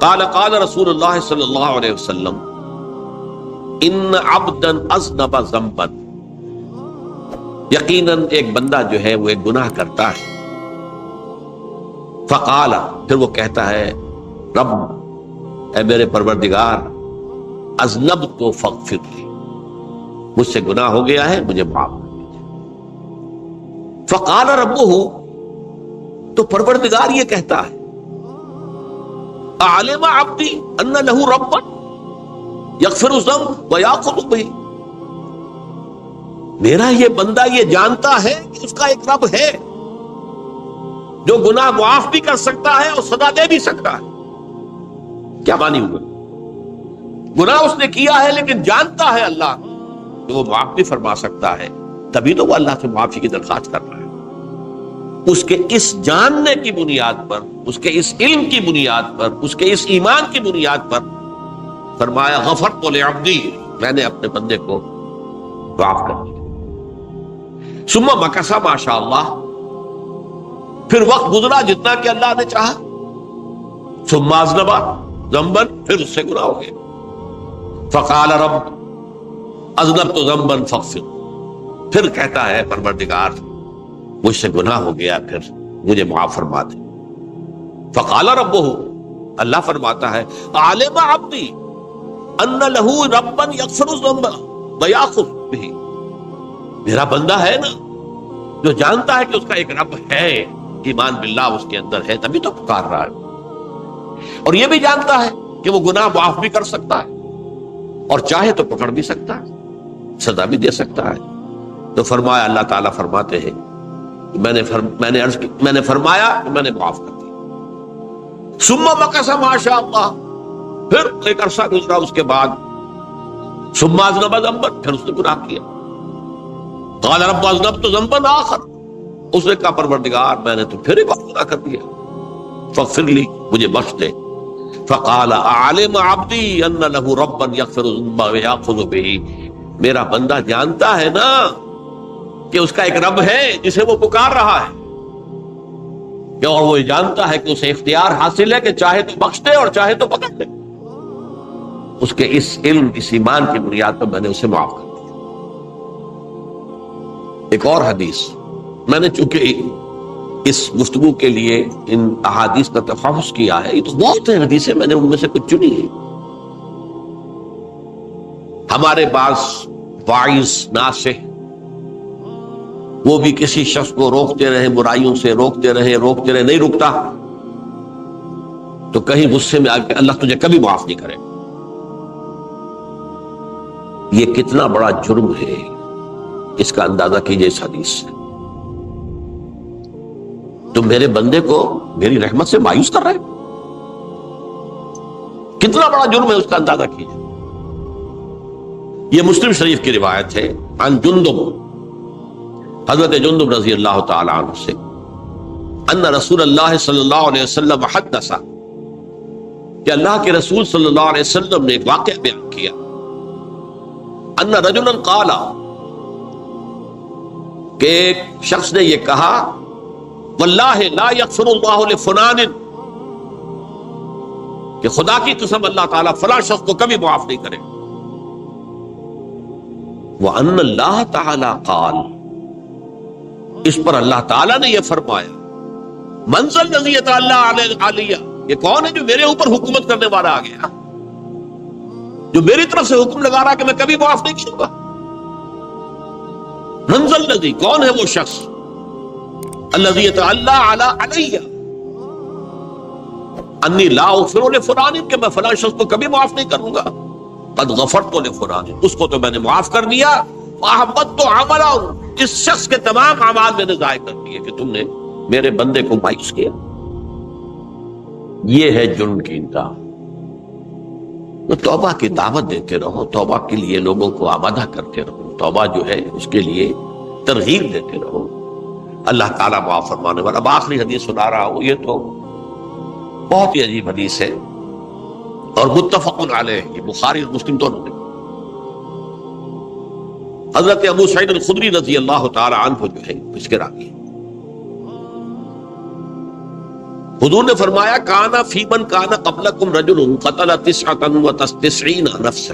قال قال رسول اللہ صلی اللہ علیہ وسلم ان عبدا اذنب ذنبا، یقیناً ایک بندہ جو ہے وہ ایک گناہ کرتا ہے، فقال، پھر وہ کہتا ہے رب، اے میرے پروردگار، اذنبت فاغفر لی، مجھ سے گناہ ہو گیا ہے، مجھے معاف کر دیجیے۔ فقال ربہ، تو پروردگار یہ کہتا ہے اعلم عبدی ان لہ ربا یغفر الذنب ویأخذ بہ، میرا یہ بندہ یہ جانتا ہے کہ اس کا ایک رب ہے جو گناہ معاف بھی کر سکتا ہے اور سزا دے بھی سکتا ہے۔ کیا معنی ہوگا؟ گناہ اس نے کیا ہے لیکن جانتا ہے اللہ کہ وہ معاف بھی فرما سکتا ہے، تبھی تو وہ اللہ سے معافی کی درخواست کر رہا ہے۔ اس کے اس جاننے کی بنیاد پر، اس کے اس علم کی بنیاد پر، اس کے اس ایمان کی بنیاد پر فرمایا غفرت لعبدی، میں نے اپنے بندے کو معاف کر دیا۔ ثم مکث ما شاء اللہ، پھر وقت گزرا جتنا کہ اللہ نے چاہا، ثم اذنب ذنبا، پھر اس سے گناہ ہو گیا، فقال رب اذنبت ذنبا فاغفر، پھر کہتا ہے پروردگار مجھ سے گناہ ہو گیا، پھر مجھے معاف فرما دے۔ فقال ربہ، اللہ فرماتا ہے عالم عبدی ان لہ ربا یغفر الذنب ویأخذ بہ، میرا بندہ ہے نا جو جانتا ہے کہ اس کا ایک رب ہے، ایمان باللہ اس کے اندر ہے، تبھی تو پکار رہا ہے، اور یہ بھی جانتا ہے کہ وہ گناہ معاف بھی کر سکتا ہے اور چاہے تو پکڑ بھی سکتا ہے، سزا بھی دے سکتا ہے۔ تو فرمایا، اللہ تعالیٰ فرماتے ہیں میں نے فرمایا کہ میں نے معاف کر دیا۔ ثم مکث ما شاء اللہ، پھر ایک عرصہ گزرا اس کے بعد، ثم اذنب ذنبا، پھر اس نے گناہ کیا، قال رب اذنبت ذنبا آخر، اس نے کہا پروردگار میں نے تو پھر ایک اور گناہ کر دیا، فاغفر لی، مجھے بخش دے۔ فقال اعلم عبدی ان لہ ربا یغفر الذنب ویأخذ بہ، میرا بندہ جانتا ہے نا کہ اس کا ایک رب ہے جسے وہ پکار رہا ہے، اور وہ جانتا ہے کہ اسے اختیار حاصل ہے کہ چاہے تو بخش دے اور چاہے تو پکڑ دے، اس کے اس علم، اس ایمان کی بنیاد پر میں نے اسے معاف کر دیا۔ ایک اور حدیث، میں نے چونکہ اس گفتگو کے لیے ان احادیث کا تفحص کیا ہے، یہ تو بہت ہیں حدیثیں، میں نے ان میں سے کچھ چنی ہے۔ ہمارے پاس واعظ ناصح وہ بھی کسی شخص کو روکتے رہے، برائیوں سے روکتے رہے، نہیں رکتا تو کہیں غصے میں آ کے اللہ تجھے کبھی معاف نہیں کرے، یہ کتنا بڑا جرم ہے، اس کا اندازہ کیجئے اس حدیث سے۔ تم میرے بندے کو میری رحمت سے مایوس کر رہے، کتنا بڑا جرم ہے، اس کا اندازہ کیجئے۔ یہ مسلم شریف کی روایت ہے عن جندب، حضرت جندب رضی اللہ تعالی عنہ سے، ان رسول اللہ صلی اللہ علیہ وسلم حدث، کہ اللہ کے رسول صلی اللہ علیہ وسلم نے ایک واقعہ بیان کیا، ان رجلا قال، کہ ایک شخص نے یہ کہا، واللہ لا یغفر اللہ لفلان، کہ خدا کی قسم اللہ تعالیٰ فلاں شخص کو کبھی معاف نہیں کرے، وَأَنَّ اللَّهَ تَعَالَى قَالَ، اس پر اللہ تعالیٰ نے یہ فرمایا، مَنْ ذَا الَّذِي يَتَعَلَّى عَلَيَّ، یہ کون ہے جو میرے اوپر حکومت کرنے والا آ گیا، جو میری طرف سے حکم لگا رہا کہ میں کبھی معاف نہیں کروں گا۔ مَنْ ذَا الَّذِي، کون ہے وہ شخص، الَّذِي يَتَعَلَّى عَلَيَّ انی لا اغفر لفلان، کہ میں فلاں شخص کو کبھی معاف نہیں کروں گا، قد غفرت لفلان، اس کو تو میں نے معاف کر دیا، وَأَحْبَطْتُ عَمَلَهُ، اس شخص کے تمام اعمال میں نے ضائع کر دیے کہ تم نے میرے بندے کو مایوس کیا۔ یہ ہے جرم کی انتہا۔ تو توبہ کی دعوت دیتے رہو، توبہ کے لیے لوگوں کو آمادہ کرتے رہو، توبہ جو ہے اس کے لیے ترغیب دیتے رہو، اللہ تعالیٰ معاف فرمانے والا۔ اب آخری حدیث سنا رہا ہوں، یہ تو بہت ہی عجیب حدیث ہے اور متفق علیہ، یہ بخاری اور مسلم دونوں نے۔ حضرت ابو سعید الخدری رضی اللہ تعالی عنہ جو ہے اس کے راوی، حضور نے فرمایا، کانا فی من کانا قبلکم رجل قتل 99 نفسا،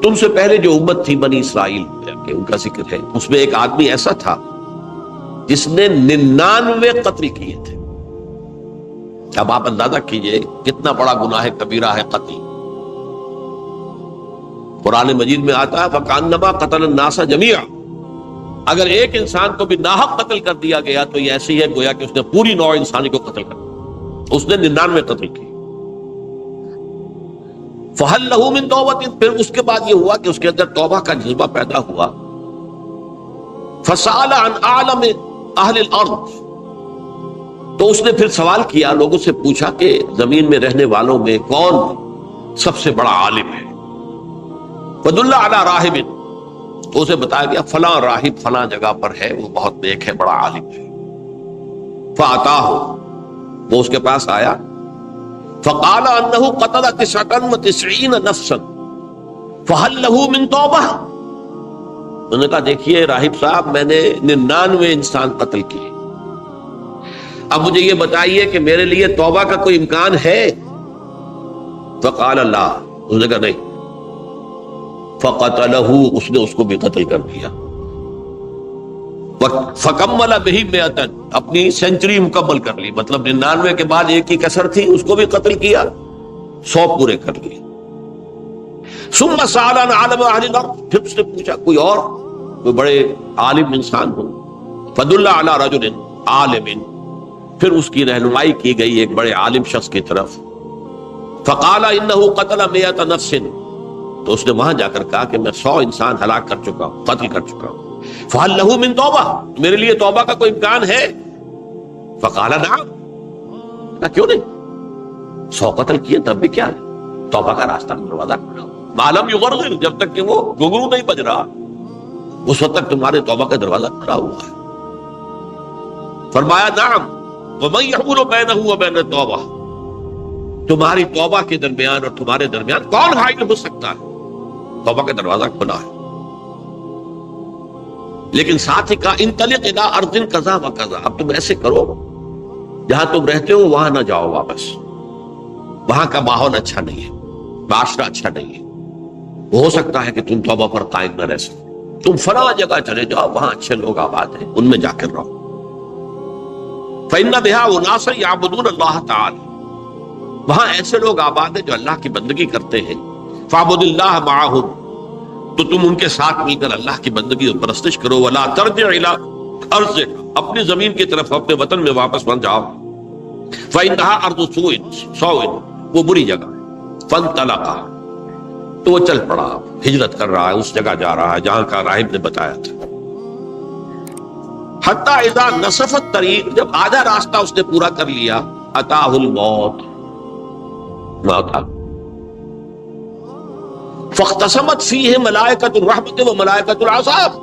تم سے پہلے جو امت تھی بنی اسرائیل کہ ان کا ذکر ہے، اس میں ایک آدمی ایسا تھا جس نے 99 قتل کیے تھے۔ اب آپ اندازہ کیجئے کتنا بڑا گناہ کبیرہ ہے قتل۔ قرآن مجید میں آتا ہے فَكَأَنَّمَا قَتَلَ النَّاسَ جَمِيعًا، اگر ایک انسان کو بھی ناحق قتل کر دیا گیا تو یہ ایسی ہے گویا کہ اس نے پوری نوع انسانی کو قتل کر دیا، اس نے 99 قتل کی۔ فَهَلْ لَهُ مِن تَوْبَةٍ، پھر اس کے بعد یہ ہوا کہ اس کے اندر توبہ کا جذبہ پیدا ہوا۔ فَسَأَلَ عَنْ أَعْلَمِ أَهْلِ الْأَرْضِ، تو اس نے پھر سوال کیا، لوگوں سے پوچھا کہ زمین میں رہنے والوں میں کون سب سے بڑا عالم ہے۔ فَدُلَّ عَلَى رَاهِبٍ، تو اسے بتایا گیا فلاں راہب فلاں جگہ پر ہے، وہ بہت نیک ہے، بڑا عالم ہے۔ فَأَتَاهُ، وہ اس کے پاس آیا، فَقَالَ أَنَّهُ قَتَلَ 99 نَفْسًا فَهَلْ لَهُ مِن تَوْبَةٍ، انہوں نے کہا دیکھیے راہب صاحب، میں نے 99 انسان قتل کیے، اب مجھے یہ بتائیے کہ میرے لیے توبہ کا کوئی امکان ہے؟ فقال لا، اس نے کہا نہیں۔ فقتلہ، اس نے اس کو بھی قتل کر دیا۔ فکمل بہ 100، اپنی سینچری مکمل کر لی، مطلب 99 کے بعد ایک ہی کسر تھی، اس کو بھی قتل کیا، 100 پورے کر لیے۔ ثم سأل عن عالم اہل الارض، پھر اس نے پوچھا کوئی اور کوئی بڑے عالم انسان ہو۔ فدل علی رجل عالم، پھر اس کی رہنمائی کی گئی ایک بڑے عالم شخص کی طرف۔ فقال انه قتل 100 نفس، تو اس نے وہاں جا کر کہا کہ میں 100 انسان ہلاک کر چکا ہوں، قتل کر چکا ہوں۔ فهل له من توبہ، میرے لیے توبہ کا کوئی امکان ہے؟ فقال نعم، کیوں نہیں، 100 قتل کیے تب بھی کیا ہے، توبہ کا راستہ دروازہ کھلا، معلوم یغرغر، جب تک کہ وہ گھنگرو نہیں بج رہا اس وقت تک تمہارے توبہ کا دروازہ کھلا ہوا ہے۔ فرمایا نعم، وَمَن يَحُولُ بَيْنَهُ وَبَيْنَ التَّوْبَةِ، تمہاری توبہ کے درمیان اور تمہارے درمیان کون حائل ہو سکتا ہے، توبہ کا دروازہ کھلا ہے۔ لیکن ساتھ ہی کہا انطلق الی ارض کذا و کذا، اب تم ایسے کرو جہاں تم رہتے ہو وہاں نہ جاؤ واپس، وہاں کا ماحول اچھا نہیں ہے، معاشرہ اچھا نہیں ہے، ہو سکتا ہے کہ تم توبہ پر قائم نہ رہ سکو، تم فلاں جگہ چلے جاؤ، وہاں اچھے لوگ آباد ہیں، ان میں جا کر رہو۔ فإن بها أناسا يعبدون الله تعالی، وہاں ایسے لوگ آباد ہیں جو اللہ کی بندگی کرتے ہیں۔ فاعبد اللہ معهم، تو تم ان کے ساتھ مل کر اللہ کی بندگی اور پرستش کرو۔ ولا ترجع الى ارضک، اپنی زمین کی طرف اپنے وطن میں واپس مت جاؤ۔ فإنها ارض سوء، وہ بری جگہ ہے۔ فانطلقا، تو وہ چل پڑا، ہجرت کر رہا ہے، اس جگہ جا رہا ہے جہاں کا راہب نے بتایا تھا۔ حتی اذا نصف الطریق، جب آدھا راستہ اس نے پورا کر لیا، اتاہ الموت، موت آ، فاختصمت فیہ ملائکۃ الرحمت و ملائکۃ العذاب.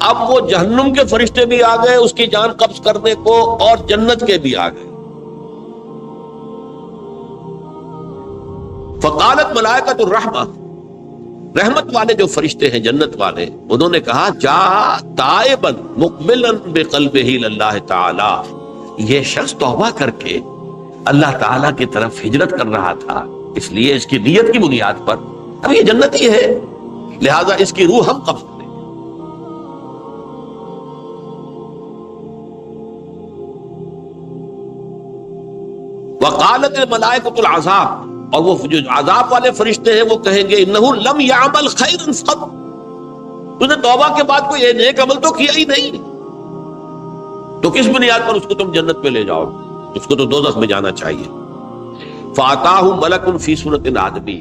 اب وہ جہنم کے فرشتے بھی آ گئے اس کی جان قبض کرنے کو، اور جنت کے بھی آ گئے. فقالت ملائکۃ الرحمہ، رحمت والے جو فرشتے ہیں جنت والے، انہوں نے کہا جا تائبا مقبلا بقلبہ اللہ تعالی، یہ شخص توبہ کر کے اللہ تعالیٰ کی طرف ہجرت کر رہا تھا، اس لیے اس کی نیت کی بنیاد پر اب یہ جنتی ہے، لہذا اس کی روح ہم قبض کریں. وقالت الملائکۃ العذاب، اور وہ جو عذاب والے فرشتے ہیں وہ کہیں گے انہ لم یعمل خیرا قط، تو نے توبہ کے بعد کوئی نیک عمل تو کیا ہی نہیں، تو کس بنیاد پر اس کو تم جنت میں لے جاؤ، اس کو تو دوزخ میں جانا چاہیے. فاتاہ ملک فی صورت آدمی،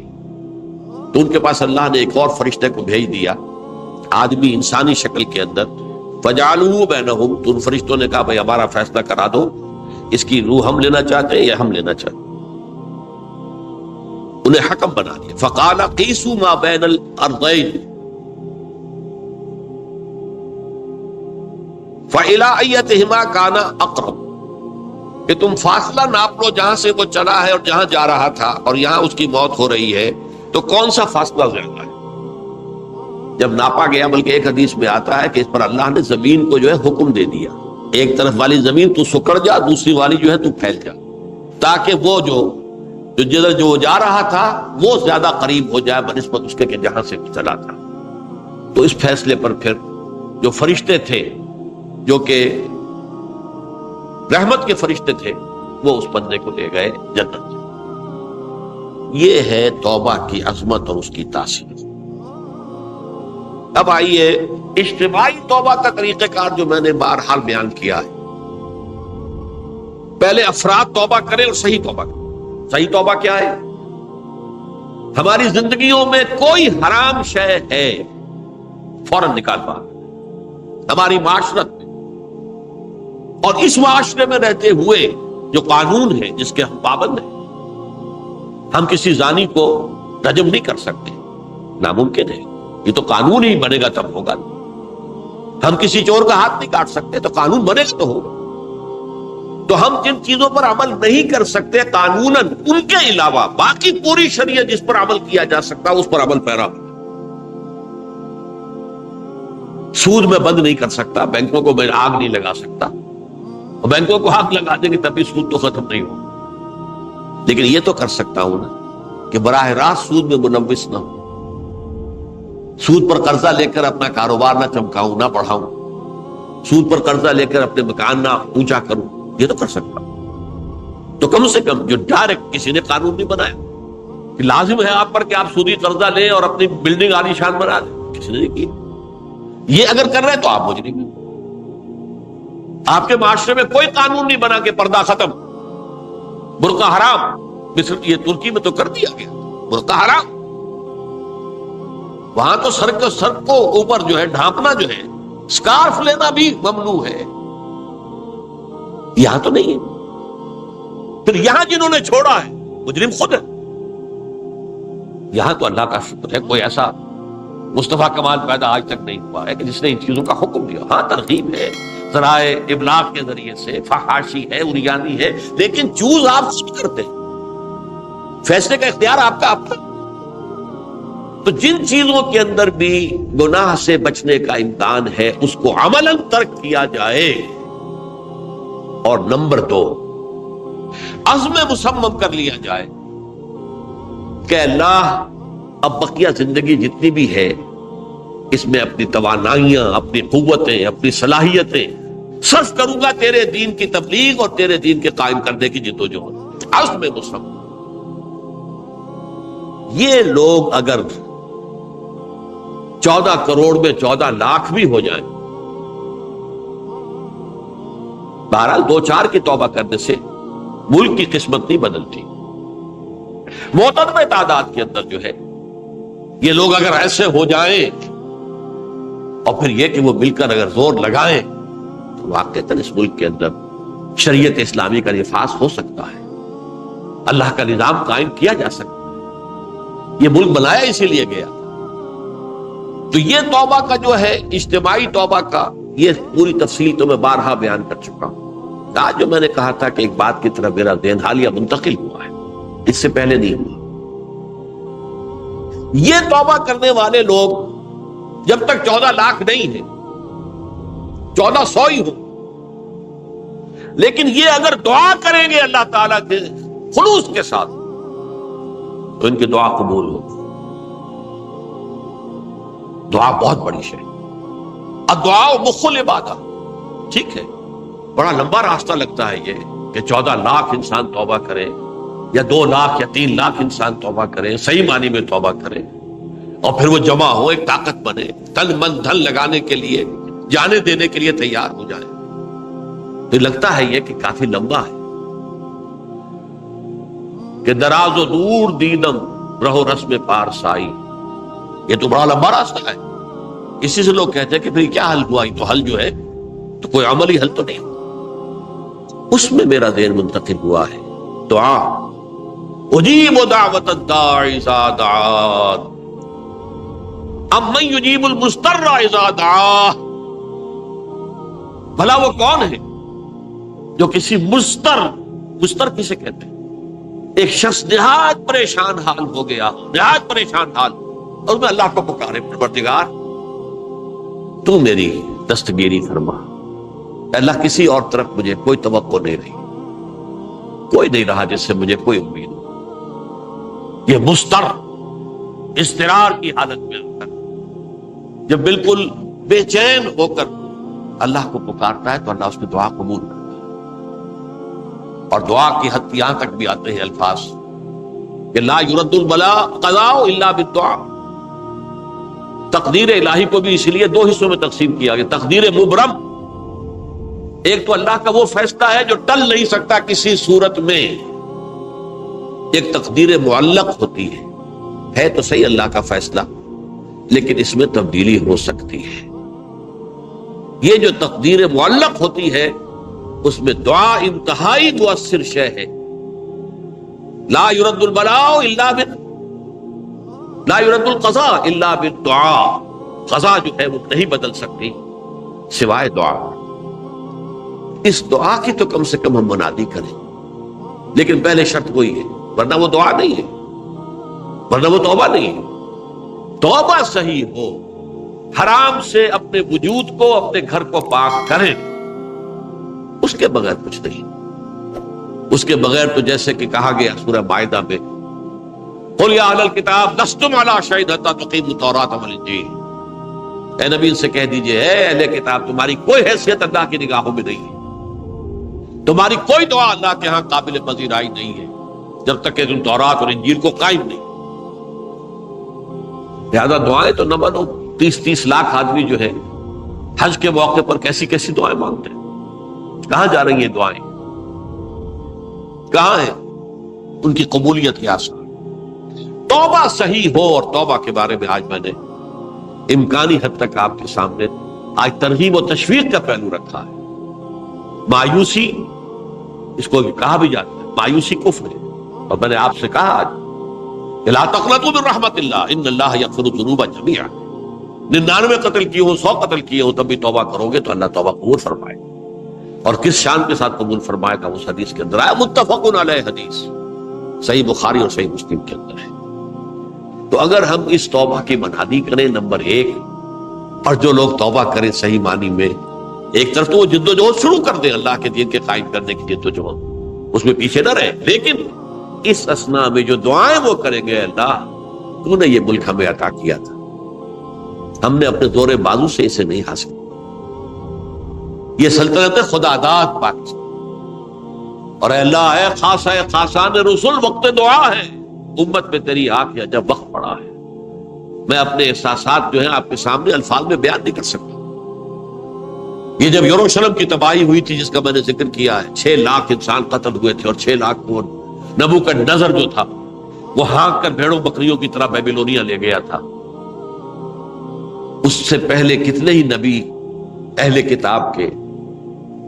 تو ان کے پاس اللہ نے ایک اور فرشتے کو بھیج دیا آدمی انسانی شکل کے اندر. فجعلوہ بینہم، تو ان فرشتوں نے کہا بھائی ہمارا فیصلہ کرا دو، اس کی روح ہم لینا چاہتے ہیں یا ہم لینا چاہتے ہیں. انہیں حکم بنا دیا. فقال قیسوا ما بین الارضین فإلی ایتہما کان اقرب، کہ تم فاصلہ ناپ لو جہاں سے وہ چلا ہے اور جہاں جا رہا تھا، اور یہاں اس کی موت ہو رہی ہے، تو کون سا فاصلہ زیادہ ہے. جب ناپا گیا، بلکہ ایک حدیث میں آتا ہے کہ اس پر اللہ نے زمین کو جو ہے حکم دے دیا، ایک طرف والی زمین تو سکڑ جا، دوسری والی جو ہے تو پھیل جا، تاکہ وہ جو جدھر جو جا رہا تھا وہ زیادہ قریب ہو جائے بنسبت اس کے کہ جہاں سے چلا تھا. تو اس فیصلے پر پھر جو فرشتے تھے جو کہ رحمت کے فرشتے تھے وہ اس بندے کو لے گئے جنت. یہ ہے توبہ کی عظمت اور اس کی تاثیر. اب آئیے اجتماعی توبہ کا طریقہ کار جو میں نے بہرحال بیان کیا ہے. پہلے افراد توبہ کریں اور صحیح توبہ کریں. صحیح توبہ کیا ہے؟ ہماری زندگیوں میں کوئی حرام شے ہے فوراً نکال پا، ہماری معاشرت میں اور اس معاشرے میں رہتے ہوئے جو قانون ہے جس کے ہم پابند ہیں. ہم کسی زانی کو رجم نہیں کر سکتے، ناممکن ہے، یہ تو قانون ہی بنے گا تب ہوگا. ہم کسی چور کا ہاتھ نہیں کاٹ سکتے، تو قانون بنے گا تو ہوگا. تو ہم جن چیزوں پر عمل نہیں کر سکتے قانوناً، ان کے علاوہ باقی پوری شریعت جس پر عمل کیا جا سکتا اس پر عمل پیرا. سود میں بند نہیں کر سکتا، بینکوں کو میں آگ نہیں لگا سکتا، اور بینکوں کو آگ لگا دیں گے تب بھی سود تو ختم نہیں ہو. لیکن یہ تو کر سکتا ہوں نا کہ براہ راست سود میں ملوث نہ ہوں، سود پر قرضہ لے کر اپنا کاروبار نہ چمکاؤں نہ بڑھاؤں، سود پر قرضہ لے کر اپنے مکان نہ اونچا کروں، یہ تو کر سکتا ہوں. تو کم سے کم جو ڈائریکٹ کسی نے قانون نہیں بنایا کہ لازم ہے آپ پر کہ آپ سودی قرضہ لیں اور اپنی بلڈنگ عالی شان بنا دیں، کسی نے نہیں کی. یہ اگر کر رہے تو آپ مجرم ہیں. آپ کے معاشرے میں کوئی قانون نہیں بنا کہ پردہ ختم، برقع حرام. مصر یہ ترکی میں تو کر دیا گیا برقع حرام. وہاں تو سر کو اوپر جو ہے ڈھانپنا جو ہے، سکارف لینا بھی ممنوع ہے. یہاں تو نہیں ہے. پھر یہاں جنہوں نے چھوڑا ہے مجرم خود ہے. یہاں تو اللہ کا شکر ہے کوئی ایسا مصطفیٰ کمال پیدا آج تک نہیں ہوا ہے کہ جس نے ان چیزوں کا حکم دیا. ہاں ترغیب ہے ذرائع ابلاغ کے ذریعے سے، فحاشی ہے، اریانی ہے، لیکن چوز آپ خود کرتے ہیں، فیصلے کا اختیار آپ کا اپنا. تو جن چیزوں کے اندر بھی گناہ سے بچنے کا امکان ہے اس کو عملاً ترک کیا جائے. اور نمبر 2، عزم مصمم کر لیا جائے کہ اللہ اب بقیہ زندگی جتنی بھی ہے اس میں اپنی توانائیاں، اپنی قوتیں، اپنی صلاحیتیں صرف کروں گا تیرے دین کی تبلیغ اور تیرے دین کے قائم کرنے کی جدوجہد. عزم مصمم. یہ لوگ اگر 14 کروڑ میں 14 لاکھ بھی ہو جائیں، بہرحال 2-4 کی توبہ کرنے سے ملک کی قسمت نہیں بدلتی. معتدل تعداد کے اندر جو ہے یہ لوگ اگر ایسے ہو جائیں اور پھر یہ کہ وہ مل کر اگر زور لگائیں تو واقعتاً اس ملک کے اندر شریعت اسلامی کا نفاذ ہو سکتا ہے، اللہ کا نظام قائم کیا جا سکتا ہے. یہ ملک بنایا اسی لیے گیا. تو یہ توبہ کا جو ہے اجتماعی توبہ کا یہ پوری تفصیل تو میں بارہا بیان کر چکا ہوں. آج جو میں نے کہا تھا کہ ایک بات کی طرف میرا ذہن حالیہ منتقل ہوا ہے، اس سے پہلے نہیں ہوا. یہ توبہ کرنے والے لوگ جب تک 14 لاکھ نہیں ہیں، 1400 ہی ہو، لیکن یہ اگر دعا کریں گے اللہ تعالیٰ کے خلوص کے ساتھ تو ان کی دعا قبول ہوگی. دعا بہت بڑی شے. الدعاء مخ العبادہ. ٹھیک ہے، بڑا لمبا راستہ لگتا ہے یہ کہ 14 لاکھ انسان توبہ کرے یا 2 لاکھ یا 3 لاکھ انسان توبہ کرے، صحیح معنی میں توبہ کرے، اور پھر وہ جمع ہو، ایک طاقت بنے، تن من دھن لگانے کے لیے، جانے دینے کے لیے تیار ہو جائے. تو لگتا ہے یہ کہ کافی لمبا ہے کہ دراز و دور دیدم رہو رسم پارسائی. یہ تو بڑا لمبا راستہ ہے. اسی سے لوگ کہتے ہیں کہ پھر کیا حل ہوا؟ تو حل جو ہے تو کوئی عملی حل تو نہیں. اس میں میرا ذہن منتقل ہوا ہے دعا. اجیب دعوت الداعی اذا دعان امن یجیب المضطر اذا دعاہ. بھلا وہ کون ہے جو کسی مضطر کسے کہتے ہیں؟ ایک شخص نہایت پریشان حال ہو گیا، نہایت پریشان حال، اور میں اللہ کو پکارے، پروردگار تو میری دستگیری فرما. اللہ کسی اور طرف مجھے کوئی توقع نہیں رہی، کوئی نہیں رہا جس سے مجھے کوئی امید ہو. یہ مضطر اضطرار کی حالت میں جب بالکل بے چین ہو کر اللہ کو پکارتا ہے تو اللہ اس کی دعا قبول کرتا ہے. اور دعا کی حد یہاں تک بھی آتے ہیں الفاظ کہ لا یرد البلاء قضاء الا بالدعاء. تقدیر الہی کو بھی اس لیے 2 حصوں میں تقسیم کیا گیا. تقدیر مبرم، ایک تو اللہ کا وہ فیصلہ ہے جو ٹل نہیں سکتا کسی صورت میں. ایک تقدیر معلق ہوتی ہے تو صحیح اللہ کا فیصلہ، لیکن اس میں تبدیلی ہو سکتی ہے. یہ جو تقدیر معلق ہوتی ہے اس میں دعا انتہائی مؤثر شے ہے. لا يرد البلاء الا لا يرد القضاء الا بالدعاء. قضا جو ہے وہ نہیں بدل سکتی سوائے دعا. اس دعا کی تو کم سے کم ہم منادی کریں، لیکن پہلے شرط وہی ہے، ورنہ وہ دعا نہیں ہے، ورنہ وہ توبہ نہیں ہے. توبہ صحیح ہو، حرام سے اپنے وجود کو، اپنے گھر کو پاک کریں، اس کے بغیر کچھ نہیں. اس کے بغیر تو جیسے کہ کہا گیا سورہ مائدہ میں قل یا اہل الکتاب لستم علی شیء حتی تقیموا التوراۃ والانجیل. اے نبی ان سے کہہ دیجئے اے اہل کتاب تمہاری کوئی حیثیت اللہ کی نگاہوں میں نہیں ہے، تمہاری کوئی دعا اللہ کے ہاں قابل پذیرائی نہیں ہے جب تک کہ تم تورات اور انجیل کو قائم نہیں. لہذا دعائیں تو نہ بنو. 30 لاکھ آدمی جو ہے حج کے موقع پر کیسی کیسی دعائیں مانگتے ہیں. کہاں جا رہی ہیں دعائیں؟ کہاں ہیں ان کی قبولیت کے آثار؟ توبہ صحیح ہو. اور توبہ کے بارے میں آج میں نے امکانی حد تک آپ کے سامنے آج ترغیب و تشویق کا پہلو رکھا ہے. مایوسی اس کو کہا بھی جاتا ہے، مایوسی کفر ہے. اور میں نے آپ سے کہا آج لا تقنطوا من رحمت اللہ ان اللہ یغفر الذنوب جميعا. 99 قتل کیے ہو، 100 قتل کیے ہو، تب بھی توبہ کرو گے تو اللہ توبہ قبول فرمائے. اور کس شان کے ساتھ قبول فرمائے گا اس حدیث کے اندر آیا، متفق علیہ حدیث صحیح بخاری اور صحیح مسلم کے اندر ہے. تو اگر ہم اس توبہ کی منادی کریں نمبر 1، اور جو لوگ توبہ کریں صحیح معنی میں، ایک طرف تو وہ جد و جہد شروع کر دیں اللہ کے دین کے قائم کرنے کی جد و جہد، اس میں پیچھے نہ رہے، لیکن اس اثنا میں جو دعائیں وہ کریں گے اللہ تو نے یہ ملک ہمیں عطا کیا تھا، ہم نے اپنے زور بازو سے اسے نہیں حاصل، یہ سلطنت خدا داد پاکستان. اور اے اللہ اے خاصان رسول وقت دعا ہے، امت میں تیری آنکھ یا جب وقت پڑا ہے. میں اپنے احساسات جو ہیں آپ کے سامنے الفاظ میں بیان نہیں کر سکتا. یہ جب یروشلم کی تباہی ہوئی تھی جس کا میں نے ذکر کیا ہے، 6 لاکھ انسان قتل ہوئے تھے، اور 6 لاکھ کو نبوکدنضر جو تھا وہ ہانک کر بھیڑوں بکریوں کی طرح بیبیلونیا لے گیا تھا. اس سے پہلے کتنے ہی نبی اہل کتاب کے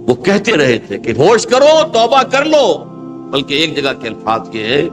وہ کہتے رہے تھے کہ ہوش کرو، توبہ کر لو، بلکہ ایک جگہ کے الفاظ کے ہیں